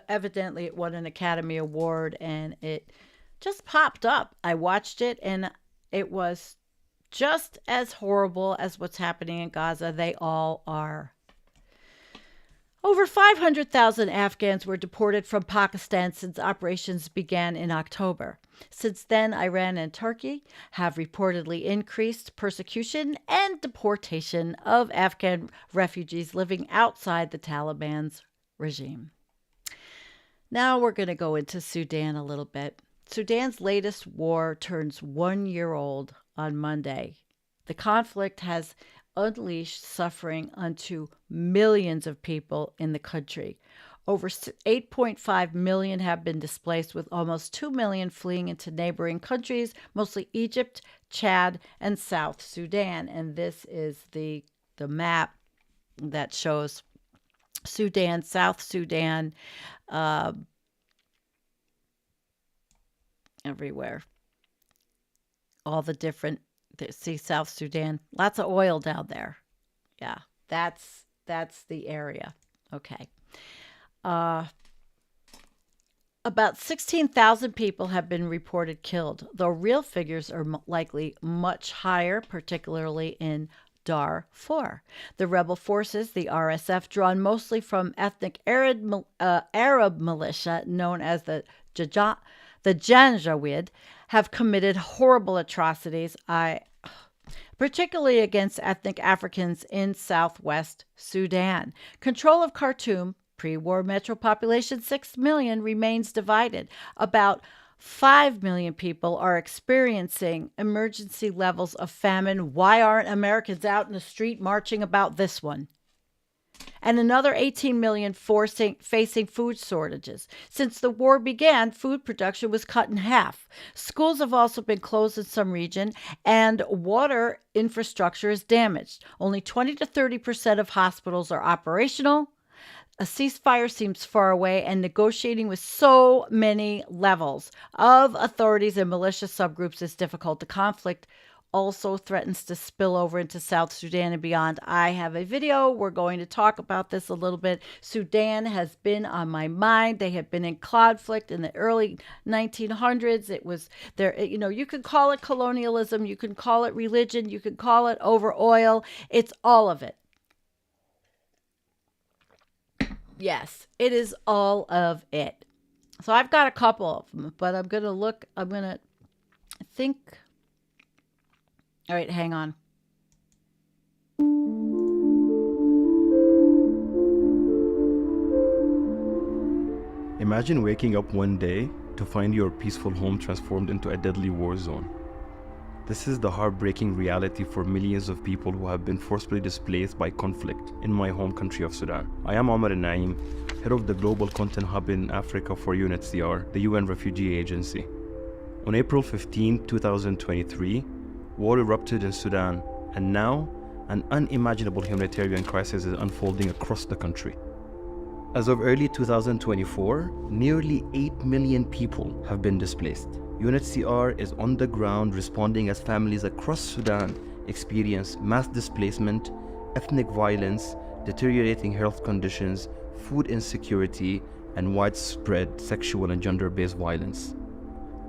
Evidently, it won an Academy Award, and it just popped up. I watched it, and it was just as horrible as what's happening in Gaza. They all are. Over 500,000 Afghans were deported from Pakistan since operations began in October. Since then, Iran and Turkey have reportedly increased persecution and deportation of Afghan refugees living outside the Taliban's regime. Now we're going to go into Sudan a little bit. Sudan's latest war turns 1 year old on Monday. The conflict has unleashed suffering onto millions of people in the country. Over 8.5 million have been displaced, with almost 2 million fleeing into neighboring countries, mostly Egypt, Chad, and South Sudan. And this is the map that shows Sudan, South Sudan, everywhere. All the different, see South Sudan, lots of oil down there. Yeah, that's the area. Okay. About 16,000 people have been reported killed, though real figures are likely much higher, particularly in Darfur. The rebel forces, the RSF, drawn mostly from ethnic Arab militia known as the Janjaweed, have committed horrible atrocities, particularly against ethnic Africans in southwest Sudan. Control of Khartoum, Pre-war metro population 6 million remains divided. About 5 million people are experiencing emergency levels of famine. Why aren't Americans out in the street marching about this one? And another 18 million facing food shortages. Since the war began, food production was cut in half. Schools have also been closed in some region, and water infrastructure is damaged. Only 20 to 30% of hospitals are operational. A ceasefire seems far away, and negotiating with so many levels of authorities and militia subgroups is difficult. The conflict also threatens to spill over into South Sudan and beyond. I have a video. We're going to talk about this a little bit. Sudan has been on my mind. They have been in conflict in the early 1900s. It was there, you can call it colonialism, you can call it religion, you can call it over oil. It's all of it. Yes, it is all of it. So I've got a couple of them, but I'm going to think. All right, hang on. Imagine waking up one day to find your peaceful home transformed into a deadly war zone. This is the heartbreaking reality for millions of people who have been forcibly displaced by conflict in my home country of Sudan. I am Omar Naim, head of the Global Content Hub in Africa for UNHCR, the UN Refugee Agency. On April 15, 2023, war erupted in Sudan, and now an unimaginable humanitarian crisis is unfolding across the country. As of early 2024, nearly 8 million people have been displaced. UNHCR is on the ground responding as families across Sudan experience mass displacement, ethnic violence, deteriorating health conditions, food insecurity, and widespread sexual and gender-based violence.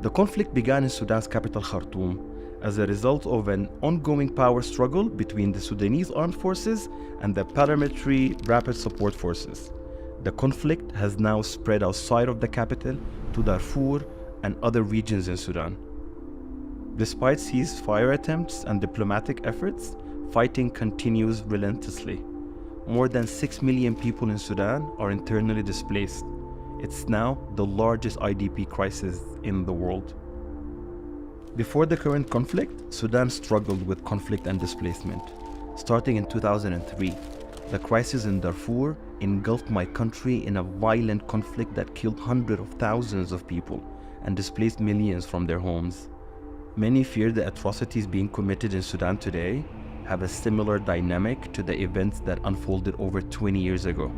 The conflict began in Sudan's capital, Khartoum, as a result of an ongoing power struggle between the Sudanese armed forces and the paramilitary Rapid Support Forces. The conflict has now spread outside of the capital to Darfur and other regions in Sudan. Despite ceasefire attempts and diplomatic efforts, fighting continues relentlessly. More than 6 million people in Sudan are internally displaced. It's now the largest IDP crisis in the world. Before the current conflict, Sudan struggled with conflict and displacement. Starting in 2003, the crisis in Darfur engulfed my country in a violent conflict that killed hundreds of thousands of people and displaced millions from their homes. Many fear the atrocities being committed in Sudan today have a similar dynamic to the events that unfolded over 20 years ago.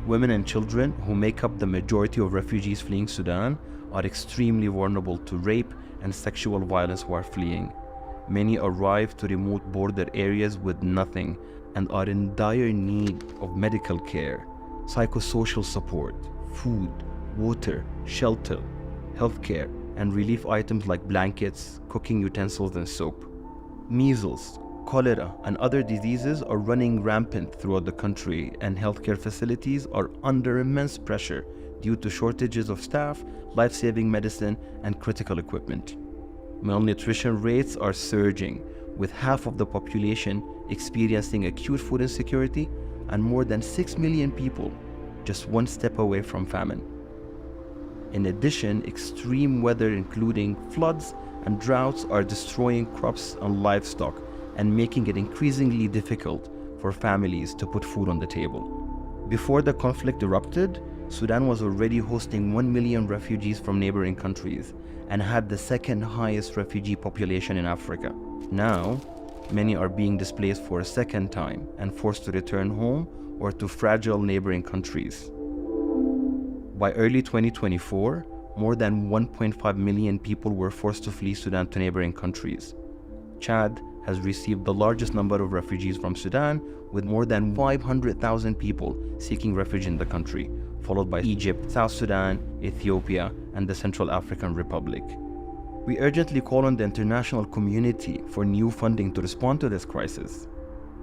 Women and children, who make up the majority of refugees fleeing Sudan, are extremely vulnerable to rape and sexual violence while fleeing. Many arrive to remote border areas with nothing and are in dire need of medical care, psychosocial support, food, water, shelter, healthcare, and relief items like blankets, cooking utensils, and soap. Measles, cholera, and other diseases are running rampant throughout the country, and healthcare facilities are under immense pressure due to shortages of staff, life-saving medicine, and critical equipment. Malnutrition rates are surging, with half of the population experiencing acute food insecurity and more than 6 million people just one step away from famine. In addition, extreme weather, including floods and droughts, are destroying crops and livestock and making it increasingly difficult for families to put food on the table. Before the conflict erupted, Sudan was already hosting 1 million refugees from neighboring countries and had the second highest refugee population in Africa. Now, many are being displaced for a second time and forced to return home or to fragile neighboring countries. By early 2024, more than 1.5 million people were forced to flee Sudan to neighboring countries. Chad has received the largest number of refugees from Sudan, with more than 500,000 people seeking refuge in the country, followed by Egypt, South Sudan, Ethiopia, and the Central African Republic. We urgently call on the international community for new funding to respond to this crisis.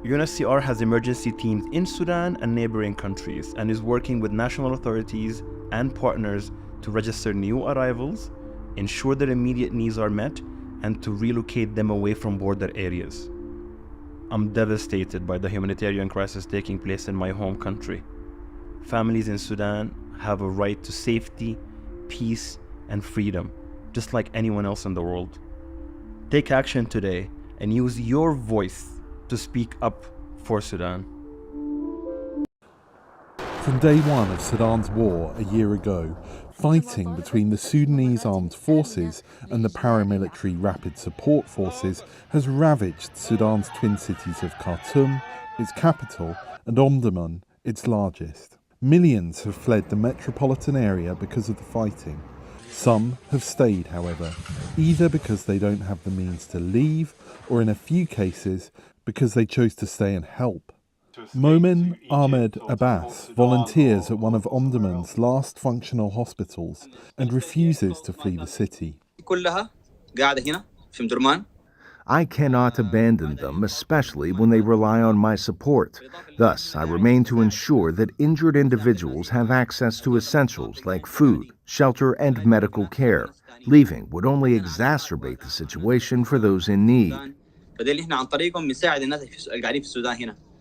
UNHCR has emergency teams in Sudan and neighboring countries and is working with national authorities and partners to register new arrivals, ensure their immediate needs are met, and to relocate them away from border areas. I'm devastated by the humanitarian crisis taking place in my home country. Families in Sudan have a right to safety, peace, and freedom, just like anyone else in the world. Take action today and use your voice to speak up for Sudan. From day one of Sudan's war a year ago, fighting between the Sudanese armed forces and the paramilitary rapid support forces has ravaged Sudan's twin cities of Khartoum, its capital, and Omdurman, its largest. Millions have fled the metropolitan area because of the fighting. Some have stayed, however, either because they don't have the means to leave, or in a few cases, because they chose to stay and help. Momin Ahmed Abbas volunteers at one of Omdurman's last functional hospitals and refuses to flee the city. I cannot abandon them, especially when they rely on my support. Thus, I remain to ensure that injured individuals have access to essentials like food, shelter, and medical care. Leaving would only exacerbate the situation for those in need.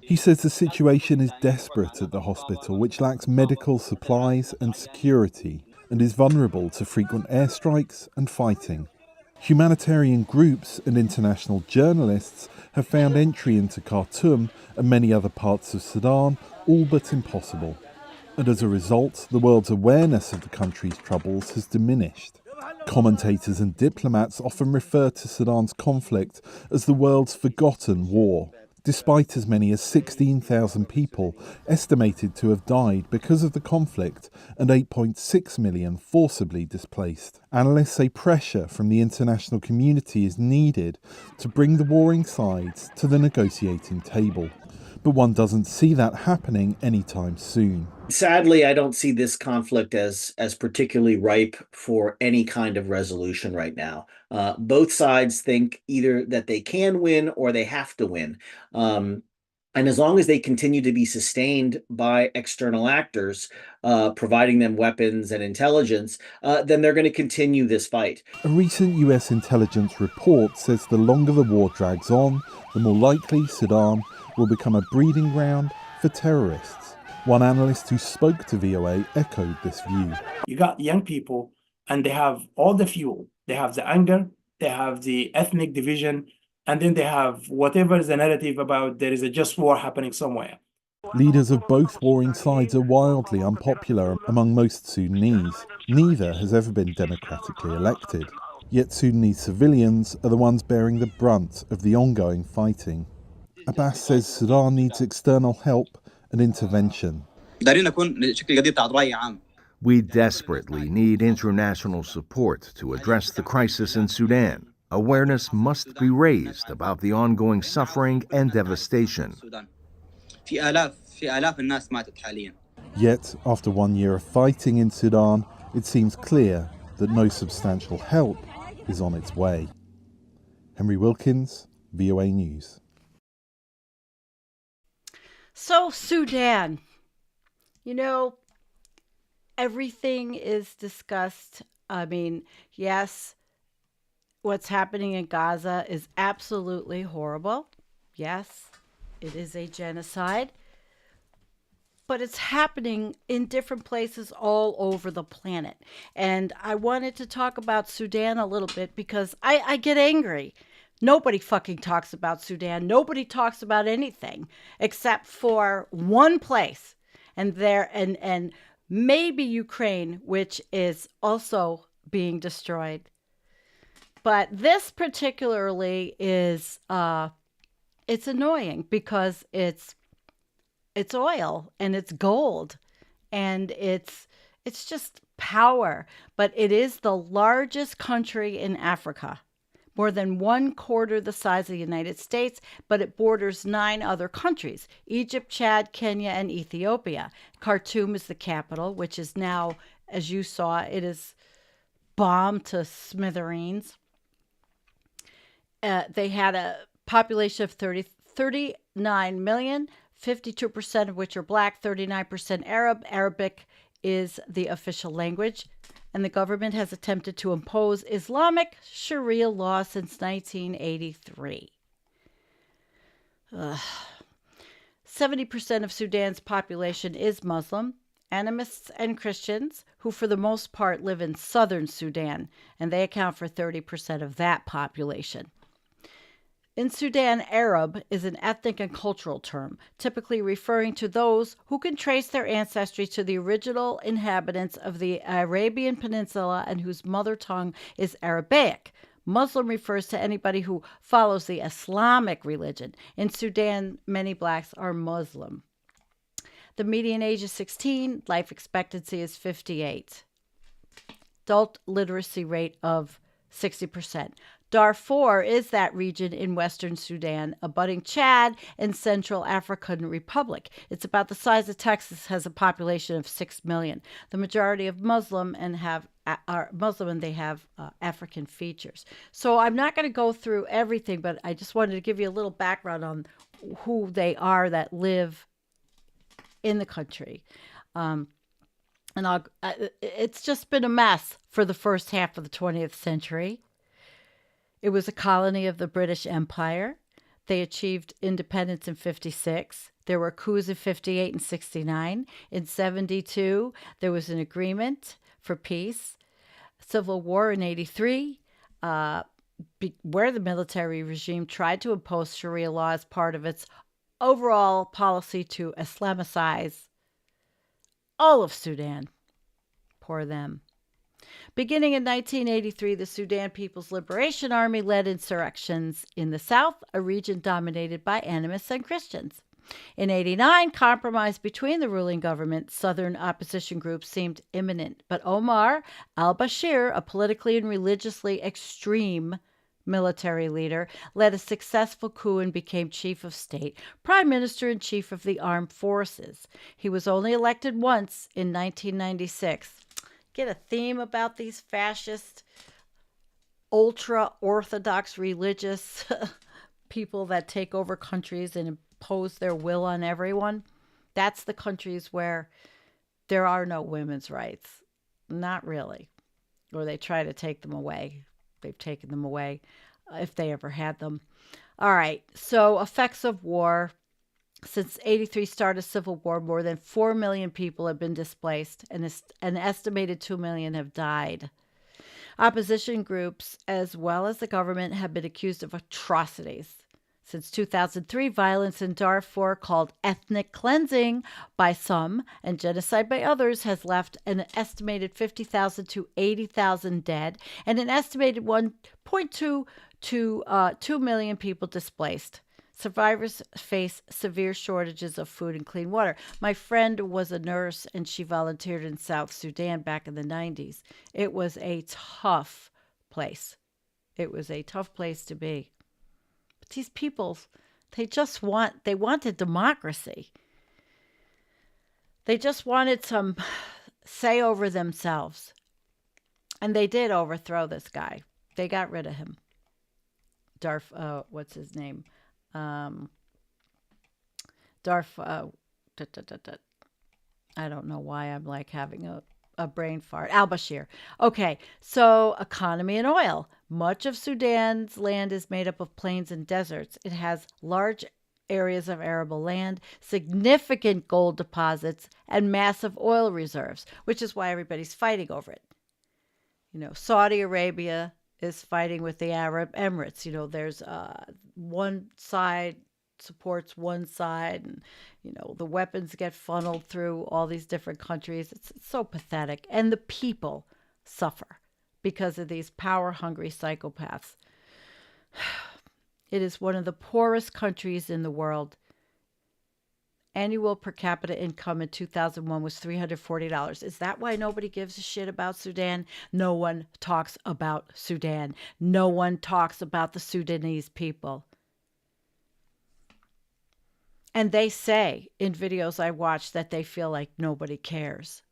He says the situation is desperate at the hospital, which lacks medical supplies and security, and is vulnerable to frequent airstrikes and fighting. Humanitarian groups and international journalists have found entry into Khartoum and many other parts of Sudan all but impossible. And as a result, the world's awareness of the country's troubles has diminished. Commentators and diplomats often refer to Sudan's conflict as the world's forgotten war, despite as many as 16,000 people estimated to have died because of the conflict and 8.6 million forcibly displaced. Analysts say pressure from the international community is needed to bring the warring sides to the negotiating table. But one doesn't see that happening anytime soon. Sadly, I don't see this conflict as particularly ripe for any kind of resolution right now. Both sides think either that they can win or they have to win. And as long as they continue to be sustained by external actors, providing them weapons and intelligence, then they're going to continue this fight. A recent US intelligence report says the longer the war drags on, the more likely Sudan will become a breeding ground for terrorists. One analyst who spoke to VOA echoed this view. You got young people, and they have all the fuel. They have the anger, they have the ethnic division, and then they have whatever is the narrative about there is a just war happening somewhere. Leaders of both warring sides are wildly unpopular among most Sudanese. Neither has ever been democratically elected. Yet Sudanese civilians are the ones bearing the brunt of the ongoing fighting. Abbas says Sudan needs external help and intervention. We desperately need international support to address the crisis in Sudan. Awareness must be raised about the ongoing suffering and devastation. Yet, after 1 year of fighting in Sudan, it seems clear that no substantial help is on its way. Henry Wilkins, VOA News. So, Sudan, everything is discussed. I mean, yes, what's happening in Gaza is absolutely horrible. Yes, it is a genocide. But it's happening in different places all over the planet. And I wanted to talk about Sudan a little bit because I get angry. Nobody fucking talks about Sudan. Nobody talks about anything except for one place, and maybe Ukraine, which is also being destroyed. But this particularly is it's annoying because it's oil and it's gold and it's just power. But it is the largest country in Africa. More than 1/4 the size of the United States, but it borders 9 other countries: Egypt, Chad, Kenya, and Ethiopia. Khartoum is the capital, which is now, as you saw, it is bombed to smithereens. They had a population of 39 million, 52% of which are black, 39% Arab. Arabic is the official language. And the government has attempted to impose Islamic Sharia law since 1983. 70% of Sudan's population is Muslim, animists and Christians, who for the most part live in southern Sudan, and they account for 30% of that population. In Sudan, Arab is an ethnic and cultural term, typically referring to those who can trace their ancestry to the original inhabitants of the Arabian Peninsula and whose mother tongue is Arabic. Muslim refers to anybody who follows the Islamic religion. In Sudan, many blacks are Muslim. The median age is 16, life expectancy is 58. Adult literacy rate of 60%. Darfur is that region in western Sudan, abutting Chad and Central African Republic. It's about the size of Texas, has a population of 6 million. The majority of Muslim and are Muslim, and they have African features. So I'm not going to go through everything, but I just wanted to give you a little background on who they are that live in the country. It's just been a mess for the first half of the 20th century. It was a colony of the British Empire. They achieved independence in 56. There were coups in 58 and 69. In 72, there was an agreement for peace. Civil war in 83, where the military regime tried to impose Sharia law as part of its overall policy to Islamicize all of Sudan. Poor them. Beginning in 1983, the Sudan People's Liberation Army led insurrections in the south, a region dominated by animists and Christians. In 89, compromise between the ruling government, southern opposition groups seemed imminent, but Omar al-Bashir, a politically and religiously extreme military leader, led a successful coup and became chief of state, prime minister and chief of the armed forces. He was only elected once in 1996. Get a theme about these fascist, ultra-Orthodox religious people that take over countries and impose their will on everyone? That's the countries where there are no women's rights. Not really. Or they try to take them away. They've taken them away, if they ever had them. All right, so effects of war. Since 83 start of civil war, more than 4 million people have been displaced, and an estimated 2 million have died. Opposition groups, as well as the government, have been accused of atrocities. Since 2003, violence in Darfur, called ethnic cleansing by some and genocide by others, has left an estimated 50,000 to 80,000 dead and an estimated 1.2 to 2 million people displaced. Survivors face severe shortages of food and clean water. My friend was a nurse, and she volunteered in South Sudan back in the 90s. It was a tough place. It was a tough place to be. But these people, they wanted democracy. They just wanted some say over themselves. And they did overthrow this guy. They got rid of him. What's his name? I don't know why I'm like having a brain fart. Al-Bashir. Okay, so economy and oil. Much of Sudan's land is made up of plains and deserts. It has large areas of arable land, significant gold deposits, and massive oil reserves, which is why everybody's fighting over it. Saudi Arabia is fighting with the Arab Emirates. There's one side supports one side, and the weapons get funneled through all these different countries. It's so pathetic, and the people suffer because of these power-hungry psychopaths. It is one of the poorest countries in the world. Annual per capita income in 2001 was $340. Is that why nobody gives a shit about Sudan? No one talks about Sudan. No one talks about the Sudanese people. And they say in videos I watch that they feel like nobody cares.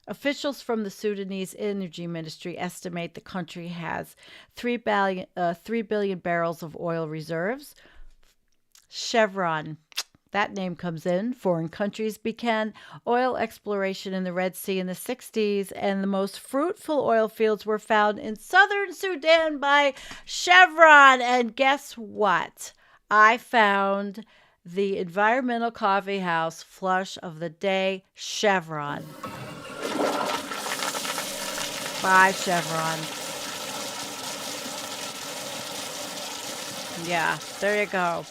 Officials from the Sudanese Energy Ministry estimate the country has 3 billion barrels of oil reserves. Chevron, that name comes in. Foreign countries began oil exploration in the Red Sea in the 60s, and the most fruitful oil fields were found in southern Sudan by Chevron. And guess what? I found the environmental coffee house flush of the day, Chevron. Bye, Chevron. Yeah, there you go.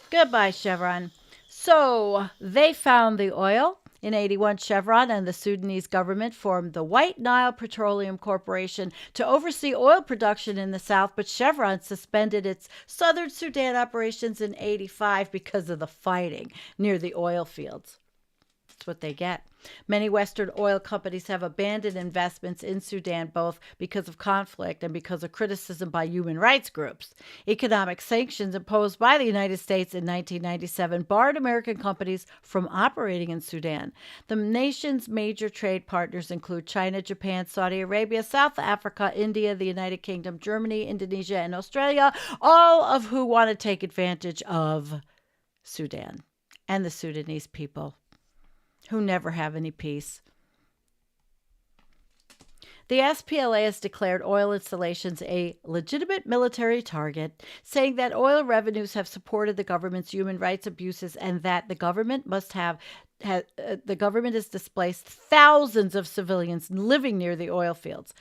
Goodbye, Chevron. So they found the oil. In 81, Chevron and the Sudanese government formed the White Nile Petroleum Corporation to oversee oil production in the south, but Chevron suspended its southern Sudan operations in 85 because of the fighting near the oil fields. That's what they get. Many Western oil companies have abandoned investments in Sudan both because of conflict and because of criticism by human rights groups. Economic sanctions imposed by the United States in 1997 barred American companies from operating in Sudan. The nation's major trade partners include China, Japan, Saudi Arabia, South Africa, India, the United Kingdom, Germany, Indonesia, and Australia, all of who want to take advantage of Sudan and the Sudanese people, who never have any peace. The SPLA has declared oil installations a legitimate military target, saying that oil revenues have supported the government's human rights abuses and that the government the government has displaced thousands of civilians living near the oil fields.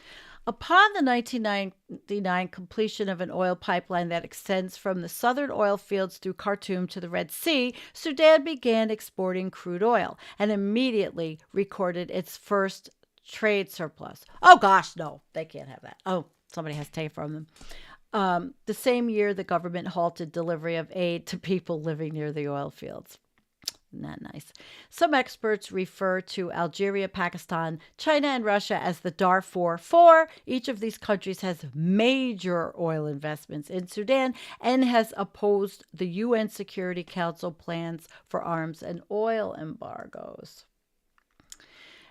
Upon the 1999 completion of an oil pipeline that extends from the southern oil fields through Khartoum to the Red Sea, Sudan began exporting crude oil and immediately recorded its first trade surplus. Oh, gosh, no, they can't have that. Oh, somebody has to take from them. The same year, the government halted delivery of aid to people living near the oil fields. Not nice. Some experts refer to Algeria, Pakistan, China, and Russia as the Darfur Four. Each of these countries has major oil investments in Sudan and has opposed the UN Security Council plans for arms and oil embargoes.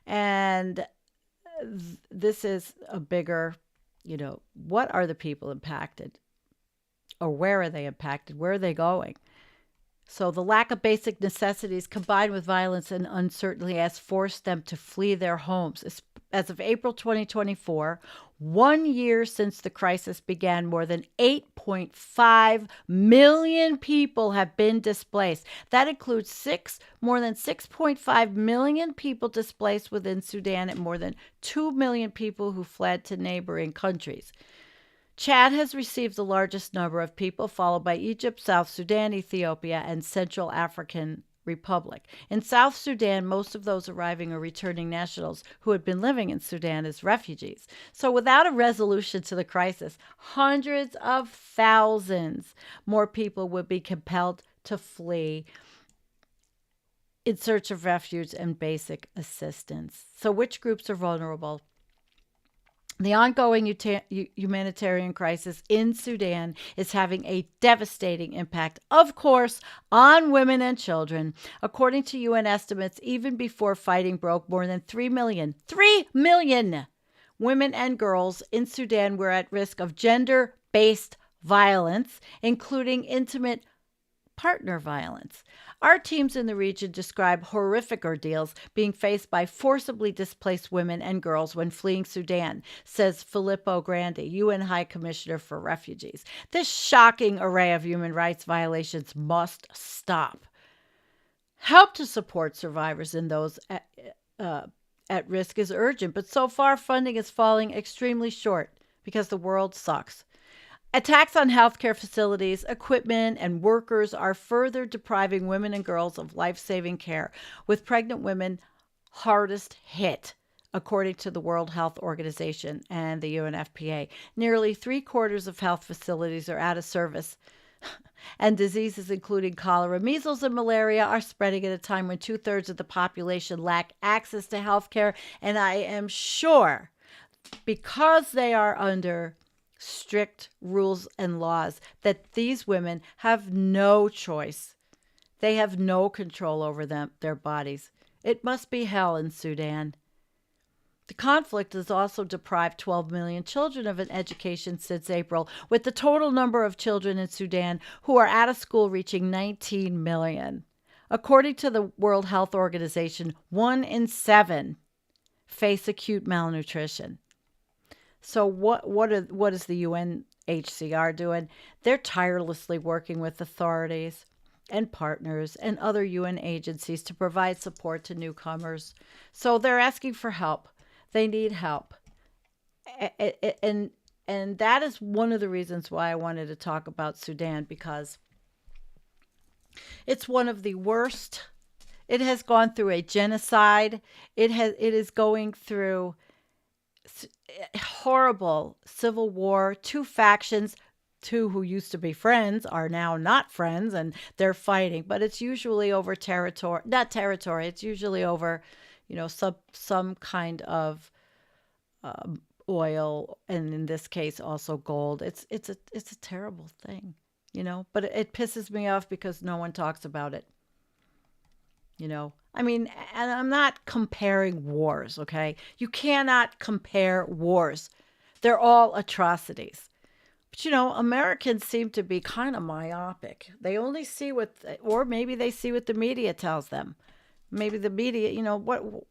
And this is a bigger, what are the people impacted? Or where are they impacted? Where are they going? So the lack of basic necessities combined with violence and uncertainty has forced them to flee their homes. As of April 2024, 1 year since the crisis began, more than 8.5 million people have been displaced. That includes more than 6.5 million people displaced within Sudan and more than 2 million people who fled to neighboring countries. Chad has received the largest number of people, followed by Egypt, South Sudan, Ethiopia, and Central African Republic. In South Sudan, most of those arriving are returning nationals who had been living in Sudan as refugees. So without a resolution to the crisis, hundreds of thousands more people would be compelled to flee in search of refuge and basic assistance. So which groups are vulnerable? The ongoing humanitarian crisis in Sudan is having a devastating impact, of course, on women and children. According to UN estimates, even before fighting broke, more than 3 million women and girls in Sudan were at risk of gender-based violence, including intimate partner violence. Our teams in the region describe horrific ordeals being faced by forcibly displaced women and girls when fleeing Sudan, says Filippo Grandi, UN High Commissioner for Refugees. This shocking array of human rights violations must stop. Help to support survivors and those at risk is urgent, but so far funding is falling extremely short because the world sucks. Attacks on healthcare facilities, equipment, and workers are further depriving women and girls of life-saving care, with pregnant women hardest hit, according to the World Health Organization and the UNFPA. Nearly 3/4 of health facilities are out of service, and diseases including cholera, measles, and malaria are spreading at a time when 2/3 of the population lack access to healthcare. And I am sure, because they are under strict rules and laws, that these women have no choice. They have no control over their bodies. It must be hell in Sudan. The conflict has also deprived 12 million children of an education since April, with the total number of children in Sudan who are out of school reaching 19 million. According to the World Health Organization, 1 in 7 face acute malnutrition. So what is the UNHCR doing? They're tirelessly working with authorities and partners and other UN agencies to provide support to newcomers. So they're asking for help. They need help. And that is one of the reasons why I wanted to talk about Sudan, because it's one of the worst. It has gone through a genocide. It is going through horrible civil war. Two factions, two who used to be friends, are now not friends, and they're fighting. But it's usually over territory, not territory. It's usually over, some kind of oil, and in this case also gold. It's a terrible thing, But it pisses me off because no one talks about it. I mean, and I'm not comparing wars, okay? You cannot compare wars. They're all atrocities. But, Americans seem to be kind of myopic. They only see or maybe they see what the media tells them. Maybe the media,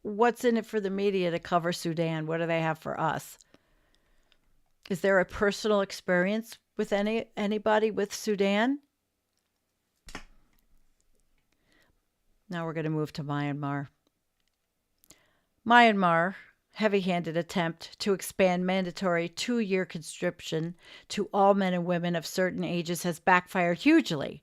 what's in it for the media to cover Sudan? What do they have for us? Is there a personal experience with anybody with Sudan? Now we're going to move to Myanmar. Myanmar, heavy-handed attempt to expand mandatory 2-year conscription to all men and women of certain ages has backfired hugely.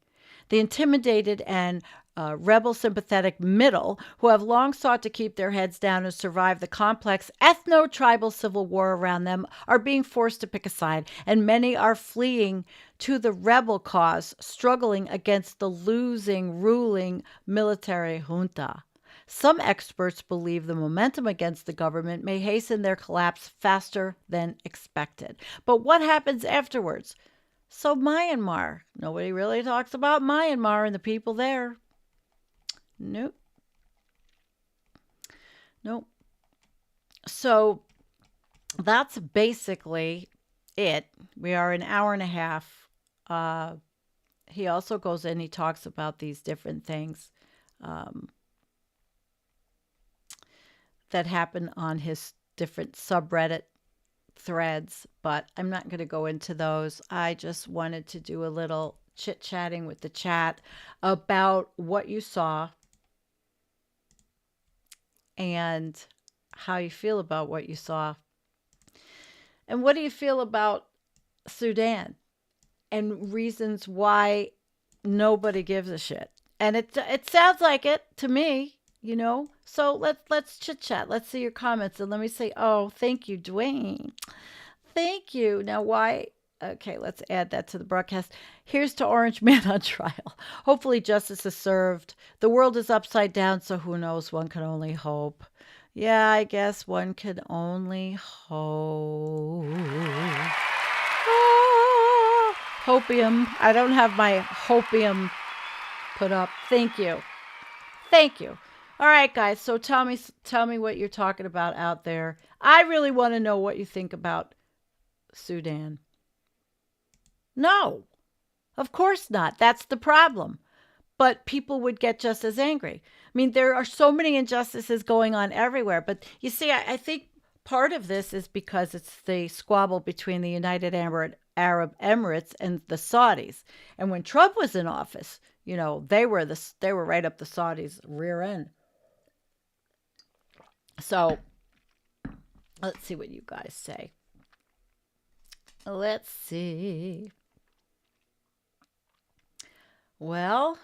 The intimidated and rebel-sympathetic middle, who have long sought to keep their heads down and survive the complex ethno-tribal civil war around them, are being forced to pick a side, and many are fleeing to the rebel cause, struggling against the losing ruling military junta. Some experts believe the momentum against the government may hasten their collapse faster than expected. But what happens afterwards? So Myanmar, nobody really talks about Myanmar and the people there. Nope. So that's basically it. We are an hour and a half. He also goes in, he talks about these different things that happen on his different subreddit threads, but I'm not going to go into those. I just wanted to do a little chit-chatting with the chat about what you saw and how you feel about what you saw. And what do you feel about Sudan and reasons why nobody gives a shit? And it sounds like it to me, So let's chit-chat. Let's see your comments. And let me say, oh, thank you, Dwayne. Thank you. Now, why? Okay, let's add that to the broadcast. Here's to Orange Man on trial. Hopefully justice is served. The world is upside down, so who knows? One can only hope. Yeah, I guess one can only hope. Hopium. I don't have my hopium put up. Thank you. All right, guys. So tell me what you're talking about out there. I really want to know what you think about Sudan. No, of course not. That's the problem. But people would get just as angry. I mean, there are so many injustices going on everywhere. But you see, I think part of this is because it's the squabble between the United Arab Emirates and the Saudis. And when Trump was in office, they were right up the Saudis' rear end. So let's see what you guys say. Let's see. Well,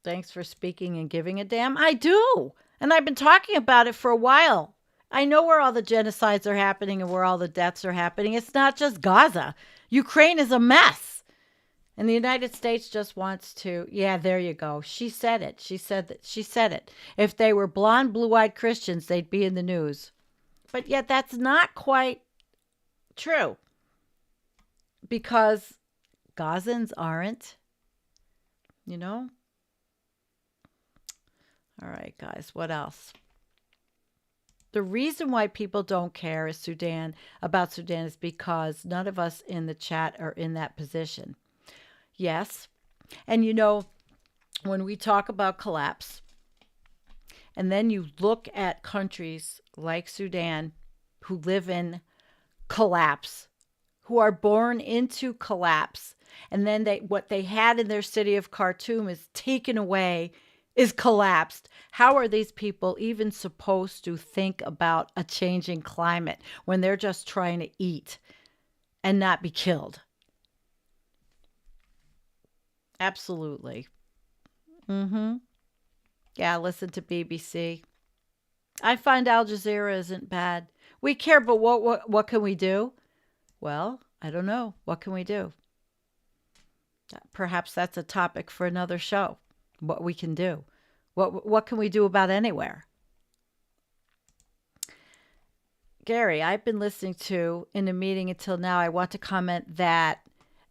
thanks for speaking and giving a damn. I do. And I've been talking about it for a while. I know where all the genocides are happening and where all the deaths are happening. It's not just Gaza. Ukraine is a mess. And the United States just wants to, yeah, there you go. She said it. She said it. If they were blonde, blue-eyed Christians, they'd be in the news. But yet that's not quite true. Because Gazans aren't, All right, guys, what else? The reason why people don't care about Sudan is because none of us in the chat are in that position. Yes. And when we talk about collapse, and then you look at countries like Sudan who live in collapse, who are born into collapse, And then what they had in their city of Khartoum is taken away, is collapsed. How are these people even supposed to think about a changing climate when they're just trying to eat and not be killed? Absolutely. Mm-hmm. Yeah, listen to BBC. I find Al Jazeera isn't bad. We care, but what can we do? Well, I don't know. What can we do? Perhaps that's a topic for another show. What we can do. What can we do about anywhere? Gary, I've been listening to in a meeting until now. I want to comment that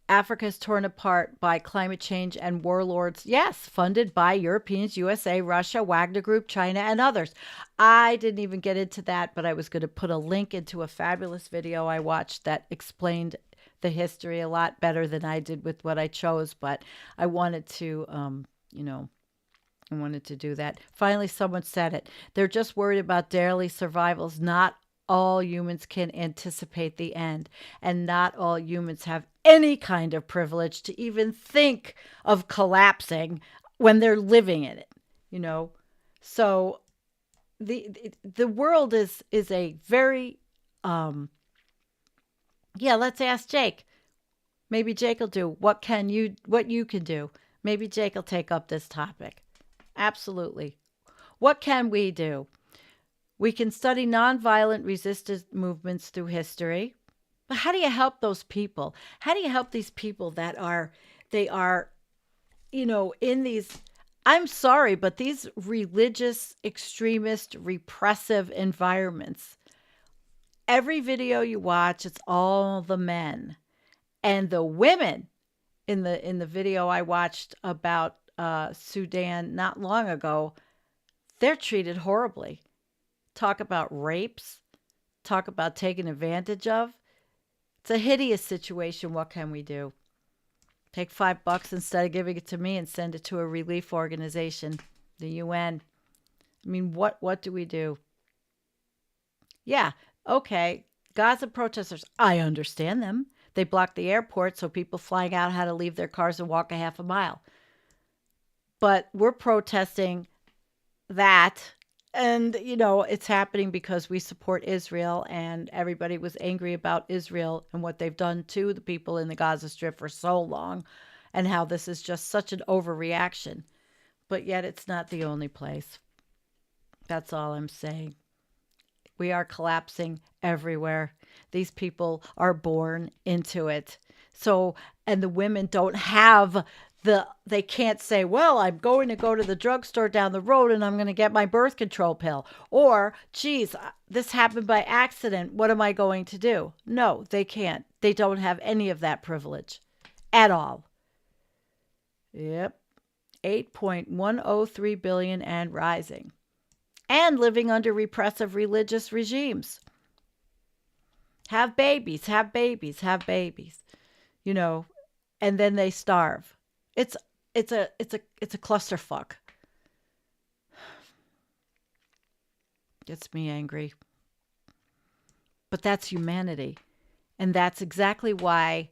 Africa is torn apart by climate change and warlords. Yes, funded by Europeans, USA, Russia, Wagner Group, China, and others. I didn't even get into that, but I was going to put a link into a fabulous video I watched that explained the history a lot better than I did with what I chose. But I wanted to, I wanted to do that. Finally, someone said it. They're just worried about daily survivals. Not all humans can anticipate the end, and not all humans have any kind of privilege to even think of collapsing when they're living in it, So the world is a very let's ask Jake. Maybe Jake will do what you can do. Maybe Jake will take up this topic. Absolutely. What can we do? We can study nonviolent resistance movements through history. But how do you help those people? How do you help these people that are in these, I'm sorry, but these religious, extremist, repressive environments? Every video you watch, it's all the men. And the women in the video I watched about Sudan not long ago, they're treated horribly. Talk about rapes, talk about taking advantage of. It's a hideous situation. What can we do? Take $5 instead of giving it to me and send it to a relief organization, the UN. I mean, what do we do? Yeah, okay. Gaza protesters, I understand them. They blocked the airport so people flying out had to leave their cars and walk a half a mile. But we're protesting that. And, it's happening because we support Israel, and everybody was angry about Israel and what they've done to the people in the Gaza Strip for so long, and how this is just such an overreaction. But yet it's not the only place. That's all I'm saying. We are collapsing everywhere. These people are born into it. So, and the women don't have they can't say, well, I'm going to go to the drugstore down the road and I'm going to get my birth control pill. Or, geez, this happened by accident. What am I going to do? No, they can't. They don't have any of that privilege at all. Yep. 8.103 billion and rising. And living under repressive religious regimes. Have babies, have babies, have babies. And then they starve. It's a clusterfuck. Gets me angry. But that's humanity. And that's exactly why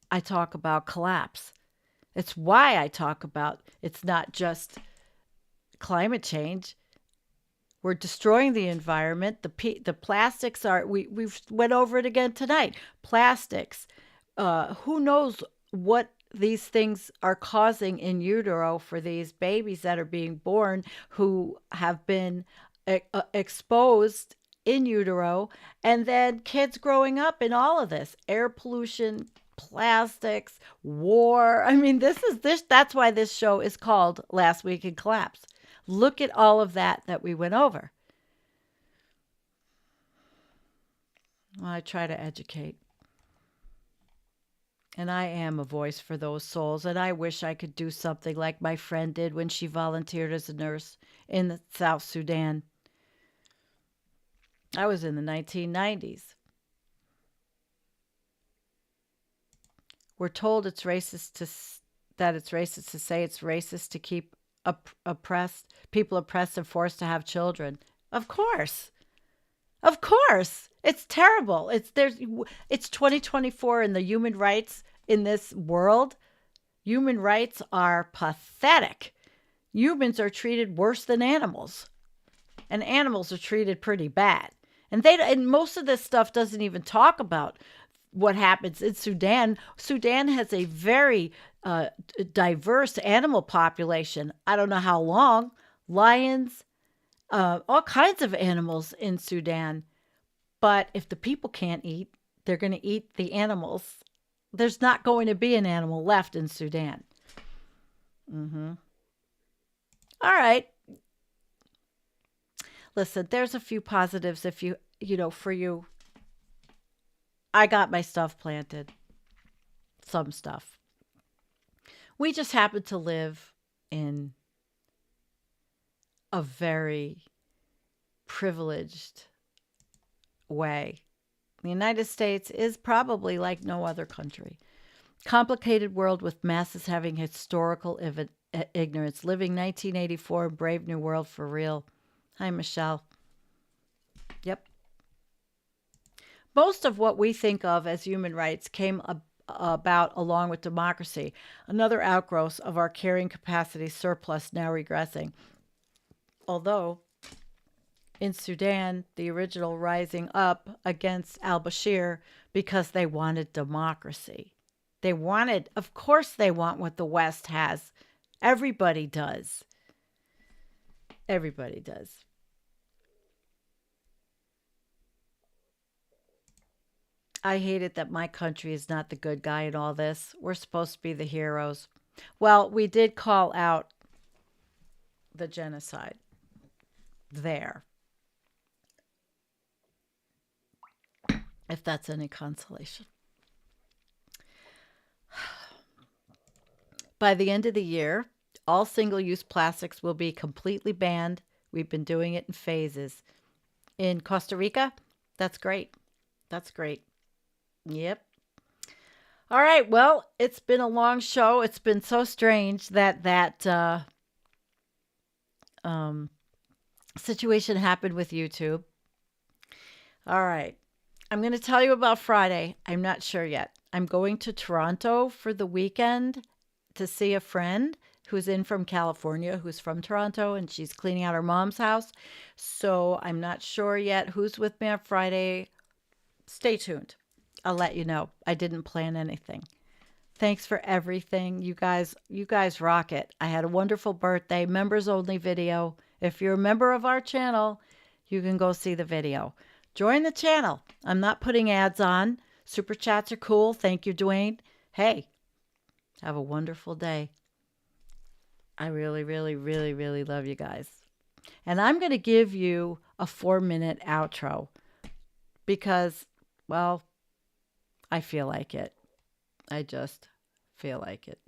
I talk about collapse. It's why I talk about it's not just climate change. We're destroying the environment. The plastics are, we've went over it again tonight. Plastics. Who knows what these things are causing in utero for these babies that are being born who have been exposed in utero, and then kids growing up in all of this air pollution, plastics, war. I mean, that's why this show is called Last Week in Collapse. Look at all of that we went over. Well, I try to educate. And I am a voice for those souls. And I wish I could do something like my friend did when she volunteered as a nurse in the South Sudan. I was in the 1990s. We're told it's racist to say it's racist to keep people oppressed and forced to have children. Of course. Of course. It's terrible. It's 2024 and the human rights in this world, human rights are pathetic. Humans are treated worse than animals, and animals are treated pretty bad. And most of this stuff doesn't even talk about what happens in Sudan. Sudan has a very diverse animal population. I don't know how long. Lions, all kinds of animals in Sudan. But if the people can't eat, they're going to eat the animals. There's not going to be an animal left in Sudan. All right. Listen, there's a few positives if for you. I got my stuff planted. Some stuff. We just happen to live in a very privileged way. The United States is probably like no other country. Complicated world with masses having historical ignorance. Living 1984, Brave New World for real. Hi, Michelle. Yep. Most of what we think of as human rights came about along with democracy, another outgrowth of our carrying capacity surplus now regressing. Although, in Sudan, the original rising up against al-Bashir because they wanted democracy. Of course they want what the West has. Everybody does. Everybody does. I hate it that my country is not the good guy in all this. We're supposed to be the heroes. Well, we did call out the genocide there. If that's any consolation. By the end of the year, all single-use plastics will be completely banned. We've been doing it in phases. In Costa Rica, that's great. That's great. Yep. All right. Well, it's been a long show. It's been so strange that situation happened with YouTube. All right. I'm going to tell you about Friday. I'm not sure yet. I'm going to Toronto for the weekend to see a friend who's in from California, who's from Toronto, and she's cleaning out her mom's house. So I'm not sure yet who's with me on Friday. Stay tuned. I'll let you know. I didn't plan anything. Thanks for everything. You guys rock it. I had a wonderful birthday, members only video. If you're a member of our channel, you can go see the video. Join the channel. I'm not putting ads on. Super chats are cool. Thank you, Dwayne. Hey, have a wonderful day. I really, really, really, really love you guys. And I'm going to give you a 4-minute outro because, well, I feel like it. I just feel like it.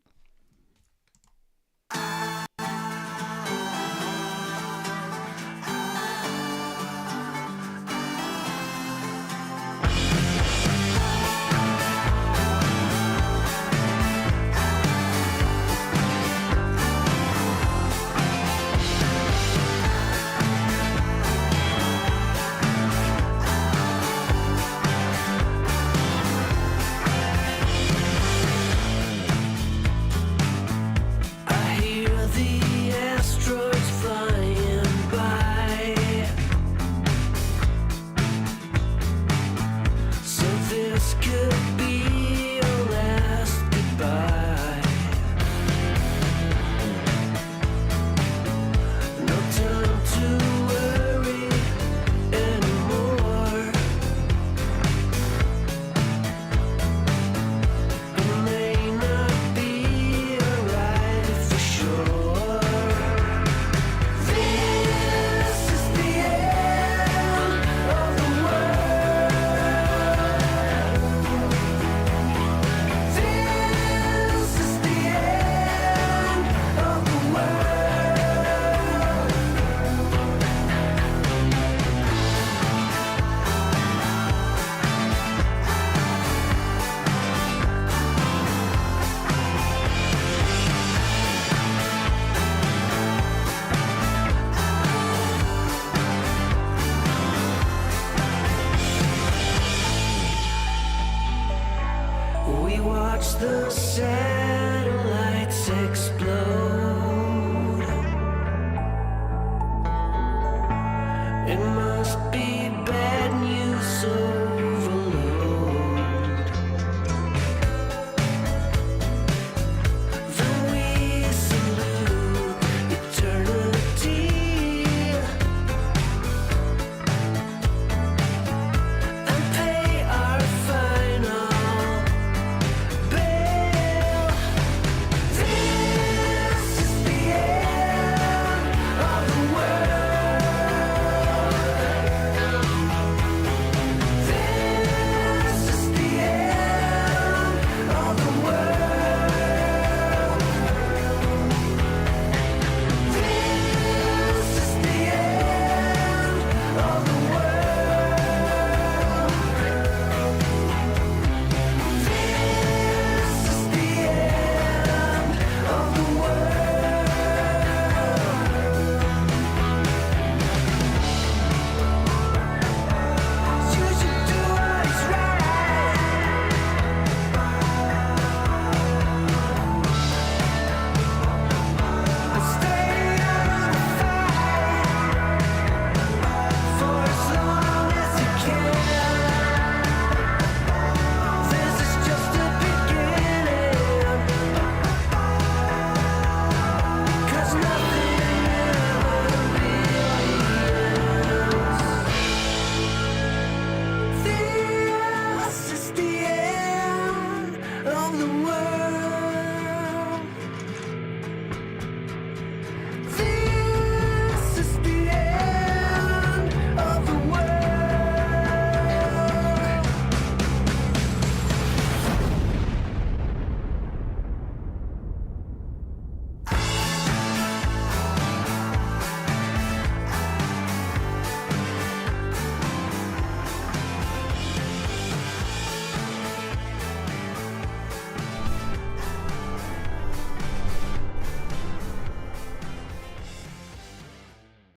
We watch the satellites explode.